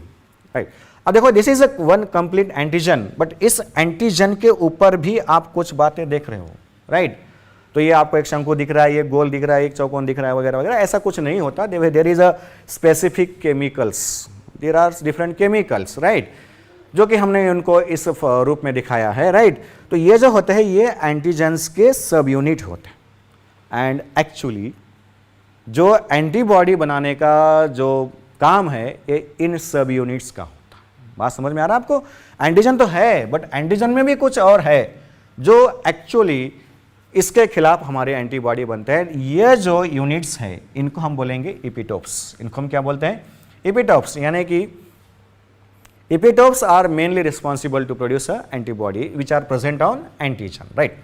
राइट। अब देखो this is a one complete antigen, but इस एंटीजन के ऊपर भी आप कुछ बातें देख रहे हो, राइट। तो ये आपको एक शंकु दिख रहा है, ये गोल दिख रहा है, एक चौकोन दिख रहा है वगैरह वगैरह, ऐसा कुछ नहीं होता। There is a specific chemicals, there are different chemicals, right, जो कि हमने उनको इस रूप में दिखाया है, राइट। तो ये जो होते हैं ये एंटीजेंस के सब यूनिट होते हैं एंड एक्चुअली जो एंटीबॉडी बनाने का जो काम है ये इन सब यूनिट्स का होता है। बात समझ में आ रहा है आपको? एंटीजन तो है बट एंटीजन में भी कुछ और है जो एक्चुअली इसके खिलाफ हमारे एंटीबॉडी बनते हैं। ये जो यूनिट्स हैं इनको हम बोलेंगे इपिटोप्स। इनको हम क्या बोलते हैं? इपिटोप्स। यानी कि epitopes are mainly responsible to produce a antibody which are present on antigen, right.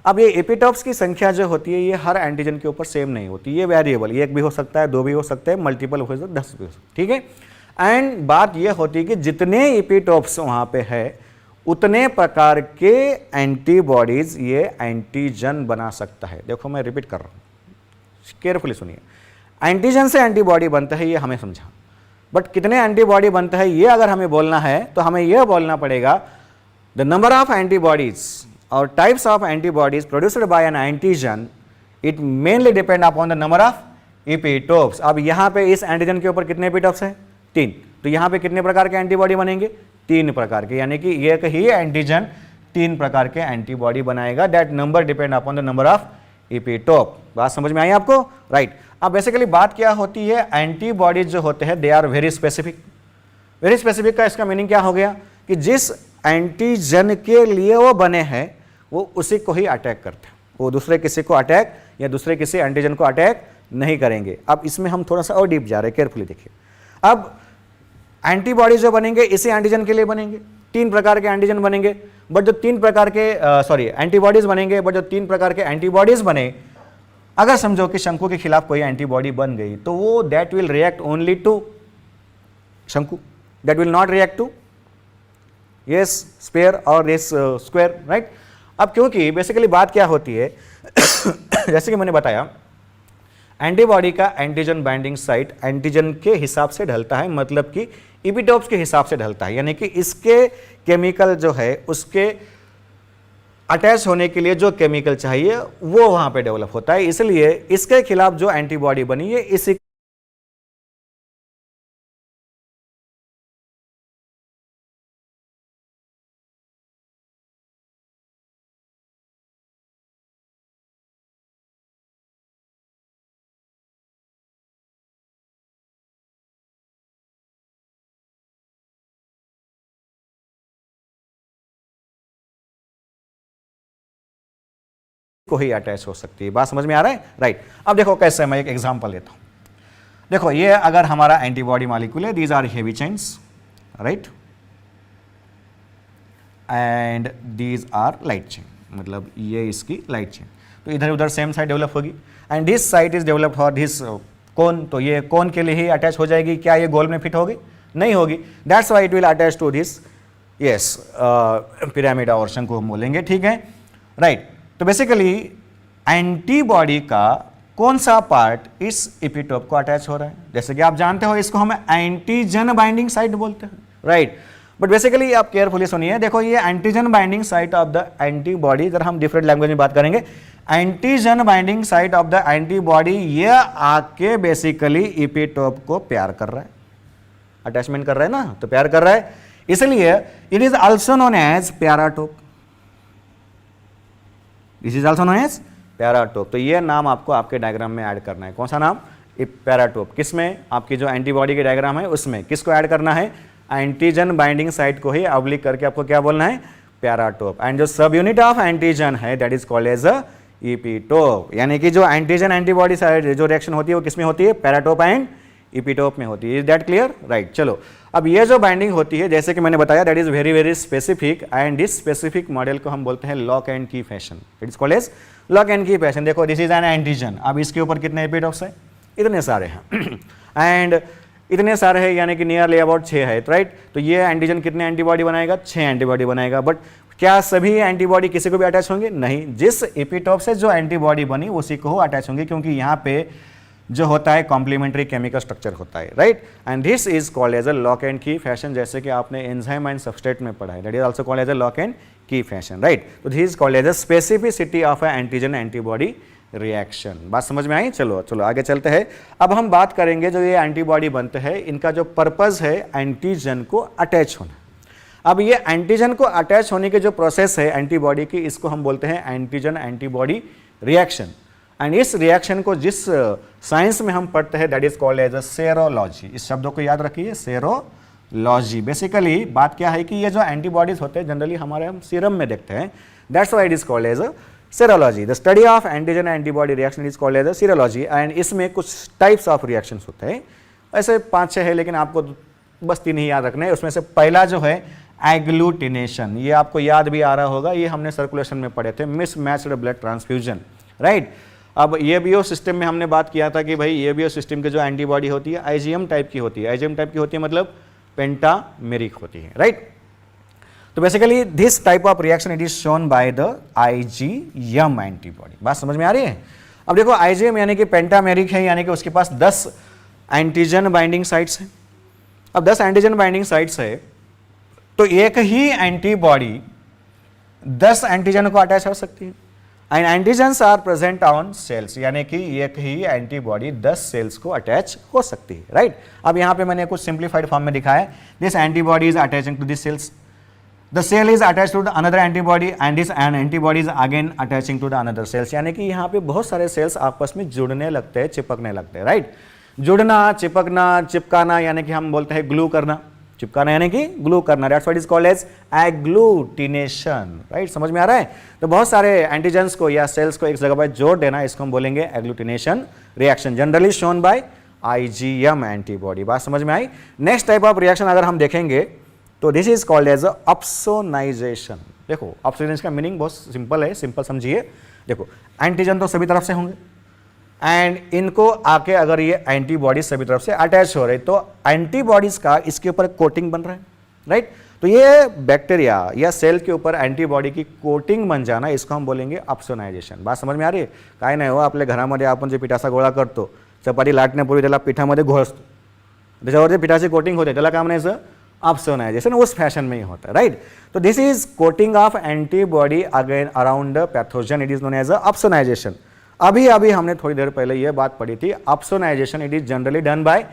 अब ये एपिटोप्स की संख्या जो होती है ये हर एंटीजन के ऊपर सेम नहीं होती, ये वेरिएबल, एक भी हो सकता है, दो भी हो सकते हैं, मल्टीपल हो सकते हैं, 10 भी हो सकते हैं, ठीक है। एंड बात ये होती है कि जितने एपिटोप्स वहाँ पे है उतने प्रकार के एंटीबॉडीज ये एंटीजन बना सकता है। देखो मैं रिपीट कर रहा हूँ, केयरफुली सुनिए। एंटीजन से एंटीबॉडी बनता है ये हमें समझा, बट कितने एंटीबॉडी बनता है ये अगर हमें बोलना है तो हमें यह बोलना पड़ेगा द नंबर ऑफ एंटीबॉडीज और types of antibodies produced by N antigen, it mainly depend upon the number of epitopes. अब यहाँ पे इस एंटीजन के ऊपर कितने एपिटोप्स है? 3। तो यहाँ पे कितने प्रकार के एंटीबॉडी बनेंगे? 3 प्रकार के, यानी कि एक ही एंटीजन 3 प्रकार के एंटीबॉडी बनाएगा। That number depend upon the number of epitope. बात समझ में आई आपको? राइट। अब बेसिकली बात क्या होती है, एंटीबॉडीज जो होते हैं they are very specific. Very specific का इसका मीनिंग क्या हो गया कि जिस एंटीजन के लिए वो बने हैं वो उसी को ही अटैक करते हैं, वो दूसरे किसी को अटैक या दूसरे किसी एंटीजन को अटैक नहीं करेंगे। अब इसमें हम थोड़ा सा और डीप जा रहे हैं, केयरफुली देखिए। अब एंटीबॉडीज जो बनेंगे इसी एंटीजन के लिए बनेंगे, 3 प्रकार के एंटीजन बनेंगे, बट जो 3 प्रकार के एंटीबॉडीज बनेंगे, बट जो 3 प्रकार के एंटीबॉडीज बने, अगर समझो कि शंकु के खिलाफ कोई एंटीबॉडी बन गई तो वो that will react only to शंकु, that will not react to yes sphere और दिस स्क्वायर, राइट। अब क्योंकि बेसिकली बात क्या होती है जैसे कि मैंने बताया, एंटीबॉडी का एंटीजन बाइंडिंग साइट एंटीजन के हिसाब से ढलता है, मतलब कि इपिटोप्स के हिसाब से ढलता है, यानी कि इसके केमिकल जो है उसके अटैच होने के लिए जो केमिकल चाहिए वो वहां पे डेवलप होता है, इसलिए इसके खिलाफ जो एंटीबॉडी बनी है इसी को ही अटैच हो सकती है। बात समझ में आ रहा है? राइट। अब देखो कैसे, मैं एक एग्जांपल लेता हूं। देखो ये अगर हमारा एंटीबॉडी मॉलिक्यूल है, these are heavy chains, right, and these are light chain, मतलब ये इसकी लाइट चेन। तो इधर उधर सेम साइड डेवलप होगी and this side is developed for this cone, तो ये कोन के लिए ही अटैच हो जाएगी। क्या ये गोल में फिट होगी? नहीं होगी। That's why it will attach to this, yes, pyramid और शंकु हम बोलेंगे, ठीक है, राइट। तो बेसिकली एंटीबॉडी का कौन सा पार्ट इस इपिटोप को अटैच हो रहा है? जैसे कि आप जानते हो इसको हम एंटीजन बाइंडिंग साइट बोलते हैं, राइट। बट बेसिकली आप केयरफुली सुनिए, देखो ये antigen binding site of the antibody, इधर हम डिफरेंट लैंग्वेज में बात करेंगे, antigen binding site of the antibody, ये आके बेसिकली इपिटोप को प्यार कर रहा है, अटैचमेंट कर रहा है ना, तो प्यार कर रहा है, इसलिए it is also known as paratope. This is also known as paratope. तो ये नाम आपको आपके डायग्राम में ऐड करना है। कौन सा नाम? पैराटोप। किसमें? आपकी जो एंटीबॉडी के डायग्राम है उसमें किसको ऐड करना है? एंटीजन बाइंडिंग साइट को ही ऑब्लिक करके आपको क्या बोलना है? पैराटोप। एंड जो सब यूनिट ऑफ एंटीजन है that is called as a epitope, यानी कि जो एंटीजन एंटीबॉडी साइड जो रिएक्शन होती है वो किसमें होती है? पैराटोप एंड इपिटोप में होती है। Is that clear? राइट। चलो अब ये जो बाइंडिंग होती है जैसे कि मैंने बताया that is very very specific, and this specific model को हम बोलते हैं lock and key fashion. It is called as lock and key fashion. देखो दिस इज एन एंटीजन, अब इसके ऊपर कितने इपिटोप्स है? इतने सारे हैं एंड इतने सारे हैं, यानी कि नियरली अबाउट 6 है, राइट। तो ये एंटीजन कितने एंटीबॉडी बनाएगा? 6 एंटीबॉडी बनाएगा। बट क्या सभी एंटीबॉडी किसी को भी अटैच होंगे? नहीं। जिस एपिटोप से जो एंटीबॉडी बनी उसी को अटैच होंगे, क्योंकि यहाँ पे जो होता है कॉम्प्लीमेंट्री केमिकल स्ट्रक्चर होता है, right. And this is called as a lock and key fashion, जैसे कि आपने एंजाइम एंड सबस्ट्रेट में पढ़ा है, that is also called as a lock and key fashion, right. तो this is called as a specificity of a antigen antibody reaction. बात समझ में आई? चलो चलो आगे चलते हैं। अब हम बात करेंगे जो ये एंटीबॉडी बनते हैं इनका जो पर्पस है एंटीजन को अटैच होना। अब ये एंटीजन को अटैच होने के जो प्रोसेस है एंटीबॉडी की, इसको हम बोलते हैं एंटीजन एंटीबॉडी रिएक्शन। एंड इस रिएक्शन को जिस साइंस में हम पढ़ते हैं that is called as a serology. इस शब्दों को याद रखिए, सेरोलॉजी। बेसिकली बात क्या है कि ये जो एंटीबॉडीज होते हैं जनरली हमारे हम सीरम में देखते हैं, that's why it is called as a serology. The study of antigen antibody reaction is called as a serology, and इसमें कुछ टाइप्स ऑफ रिएक्शंस होते हैं, ऐसे 5-6 है लेकिन आपको बस 3 ही याद रखना है। उसमें से पहला जो है एग्लूटिनेशन, ये आपको याद भी आ रहा होगा, ये हमने सर्कुलेशन में पढ़े थे, मिसमैच्ड ब्लड ट्रांसफ्यूजन, राइट। अब एबीओ सिस्टम में हमने बात किया था कि भाई एबीओ सिस्टम की जो एंटीबॉडी होती है आईजीएम टाइप की होती है, आईजीएम टाइप की होती है मतलब पेंटामेरिक होती है, राइट। तो basically this type of reaction it is shown by the IgM antibody. बात समझ में आ रही है? अब देखो आईजीएम यानी कि पेंटामेरिक है, यानी कि उसके पास 10 एंटीजन बाइंडिंग साइट्स हैं। अब 10 एंटीजन बाइंडिंग साइट्स है तो एक ही एंटीबॉडी 10 एंटीजन को अटैच हो सकती है। And antigens are present on cells, यानी कि एक ही एंटीबॉडी 10 सेल्स को अटैच हो सकती है, राइट। अब यहाँ पे मैंने कुछ सिंप्लीफाइड फॉर्म में दिखाया है, this antibody is attaching to this cells, the cell is attached to the another antibody and this an antibody is again attaching to the another cells, यानी कि यहाँ पे बहुत सारे सेल्स आपस में जुड़ने लगते हैं, चिपकने लगते हैं, राइट। जुड़ना, चिपकना, चिपकाना यानी कि हम बोलते हैं ग्लू करना, चिपकाना यानी कि ग्लू करना, that's what is called as agglutination, right. समझ में आ रहा है? तो बहुत सारे एंटीजेंस को या सेल्स को एक जगह पर जोड़ देना, इसको हम बोलेंगे agglutination reaction, generally shown by IgM antibody. बात समझ में आई? नेक्स्ट टाइप ऑफ रिएक्शन अगर हम देखेंगे तो this is called as opsonization. देखो ऑप्सोनाइजेशन का मीनिंग बहुत सिंपल है, सिंपल समझिए। देखो एंटीजन तो सभी तरफ से होंगे एंड इनको आके अगर ये एंटीबॉडीज सभी तरफ से अटैच हो रहे तो एंटीबॉडीज का इसके ऊपर कोटिंग बन रहा है, राइट। तो ये बैक्टीरिया या सेल के ऊपर एंटीबॉडी की कोटिंग बन जाना, इसको हम बोलेंगे ऑप्सोनायझेशन। बात समझ में आ रही आहे? काय नाही हो, आपल्या घरामध्ये आपण जे पिठाचा गोळा करतो, चपाती लाटण्यापूर्वी त्याला पिठामध्ये घोळसतो, त्याच्यावर जे पिठाची कोटिंग होते त्याला काय म्हणायचं? ऑप्सोनायझेशन। उस फैशन में ही होता है, राइट। तो this is coating of antibody again around the pathogen, it is known as opsonization. अभी अभी हमने थोड़ी देर पहले यह बात पढ़ी थी, opsonisation it is generally done by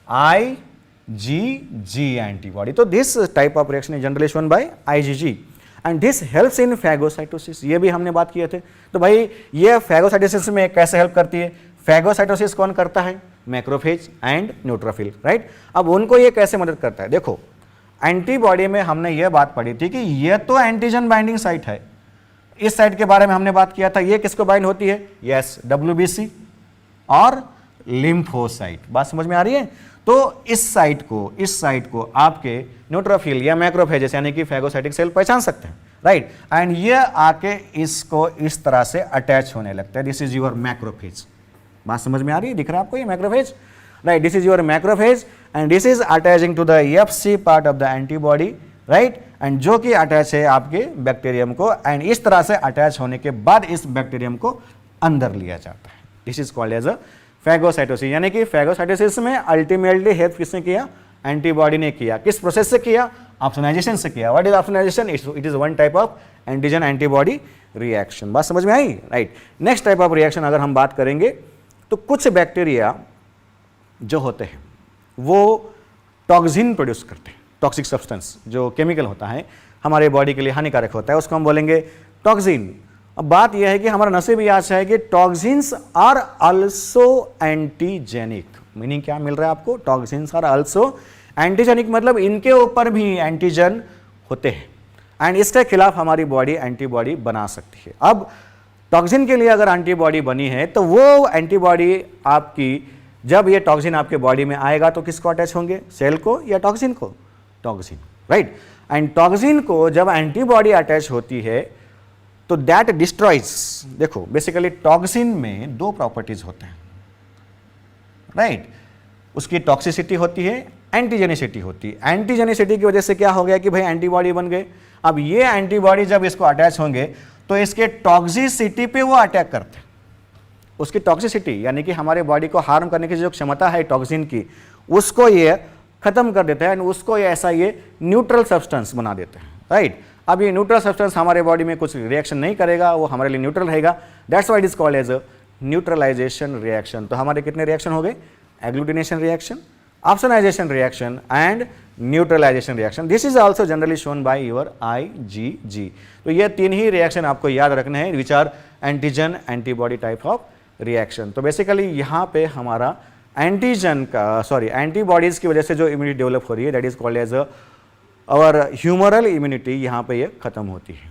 IgG antibody. तो this type of reaction is generally shown by IgG and this helps in phagocytosis, ये भी हमने बात किए थे। तो भाई ये फैगोसाइटोसिस में कैसे हेल्प करती है? फैगोसाइटोसिस कौन करता है? Macrophage and neutrophil, right. अब उनको ये कैसे मदद करता है? देखो, एंटीबॉडी में हमने ये बात पढ़ी थी कि ये तो एंटीजन बाइंडिंग साइट है, इस साइट के बारे में हमने बात किया था, ये किसको बाइंड होती है? यस, WBC और लिम्फोसाइट। बात समझ में आ रही है? तो इस साइट को आपके न्यूट्रोफिल या मैक्रोफेजेस यानी कि फैगोसाइटिक सेल पहचान सकते हैं, राइट। एंड ये आके इसको इस तरह से अटैच होने लगता है, दिस इज योर मैक्रोफेज। बात समझ में आ रही है? दिख रहा है आपको ये macrophage, right. This is your macrophage and this is attaching to the FC part of the antibody, right. And जो कि अटैच है आपके बैक्टीरियम को, एंड इस तरह से अटैच होने के बाद इस बैक्टीरियम को अंदर लिया जाता है। This is called as a phagocytosis. यानी कि फैगोसाइटोसिस में अल्टीमेटली हेल्प किसने किया? एंटीबॉडी ने किया। किस प्रोसेस से किया? ऑप्सोनाइजेशन से किया। What is opsonisation? It is one type of antigen antibody reaction. बात समझ में आई, right. Next type of reaction अगर हम बात करेंगे तो कुछ बैक्टीरिया जो होते हैं वो टॉक्सिन प्रोड्यूस करते हैं, टॉक्सिक सब्सटेंस जो केमिकल होता है हमारे बॉडी के लिए हानिकारक होता है, उसको हम बोलेंगे टॉक्सिन। अब बात यह है कि हमारा नसीब यह अच्छा है कि toxins are also antigenic. Meaning क्या मिल रहा है आपको? टॉक्सिन्स आर आल्सो एंटीजेनिक, मतलब इनके ऊपर भी एंटीजन होते हैं एंड इसके खिलाफ हमारी बॉडी एंटीबॉडी बना सकती है। अब टॉक्सिन के लिए अगर एंटीबॉडी बनी है तो वो एंटीबॉडी आपकी, जब ये टॉक्सिन आपके बॉडी में आएगा तो किसको अटैच होंगे? सेल को या टॉक्सिन को? Toxin, right. एंड टॉक्सिन को जब एंटीबॉडी अटैच होती है तो दैट डिस्ट्रॉयज। देखो, बेसिकली टॉक्सिन में दो प्रॉपर्टीज होते हैं, राइट। उसकी टॉक्सिसिटी होती है, एंटीजेनिसिटी होती है। एंटीजेनिसिटी की वजह से क्या हो गया कि भाई एंटीबॉडी बन गए। अब ये एंटीबॉडी जब इसको अटैच होंगे तो इसके टॉक्सिसिटी पे वो अटैक करते हैं। उसकी टॉक्सिसिटी यानी कि हमारे बॉडी को हार्म करने की जो क्षमता है टॉक्सिन की, उसको ये खत्म कर देते हैं एंड उसको ये ऐसा ये न्यूट्रल सब्सटेंस बना देते हैं, राइट। अब ये न्यूट्रल सब्सटेंस हमारे बॉडी में कुछ रिएक्शन नहीं करेगा, वो हमारे लिए न्यूट्रल रहेगा। That's why it is called as a neutralization reaction. तो हमारे कितने रिएक्शन हो गए? Agglutination reaction, opsonization reaction and neutralization reaction. This is also generally shown by your IgG। तो ये तीन ही रिएक्शन आपको याद रखने हैं, which are antigen antibody type of reaction. तो बेसिकली यहाँ पे हमारा एंटीजन का एंटीबॉडीज की वजह से जो इम्यूनिटी डेवलप हो रही है that is called as our humoral immunity, यहाँ पे ये खत्म होती है।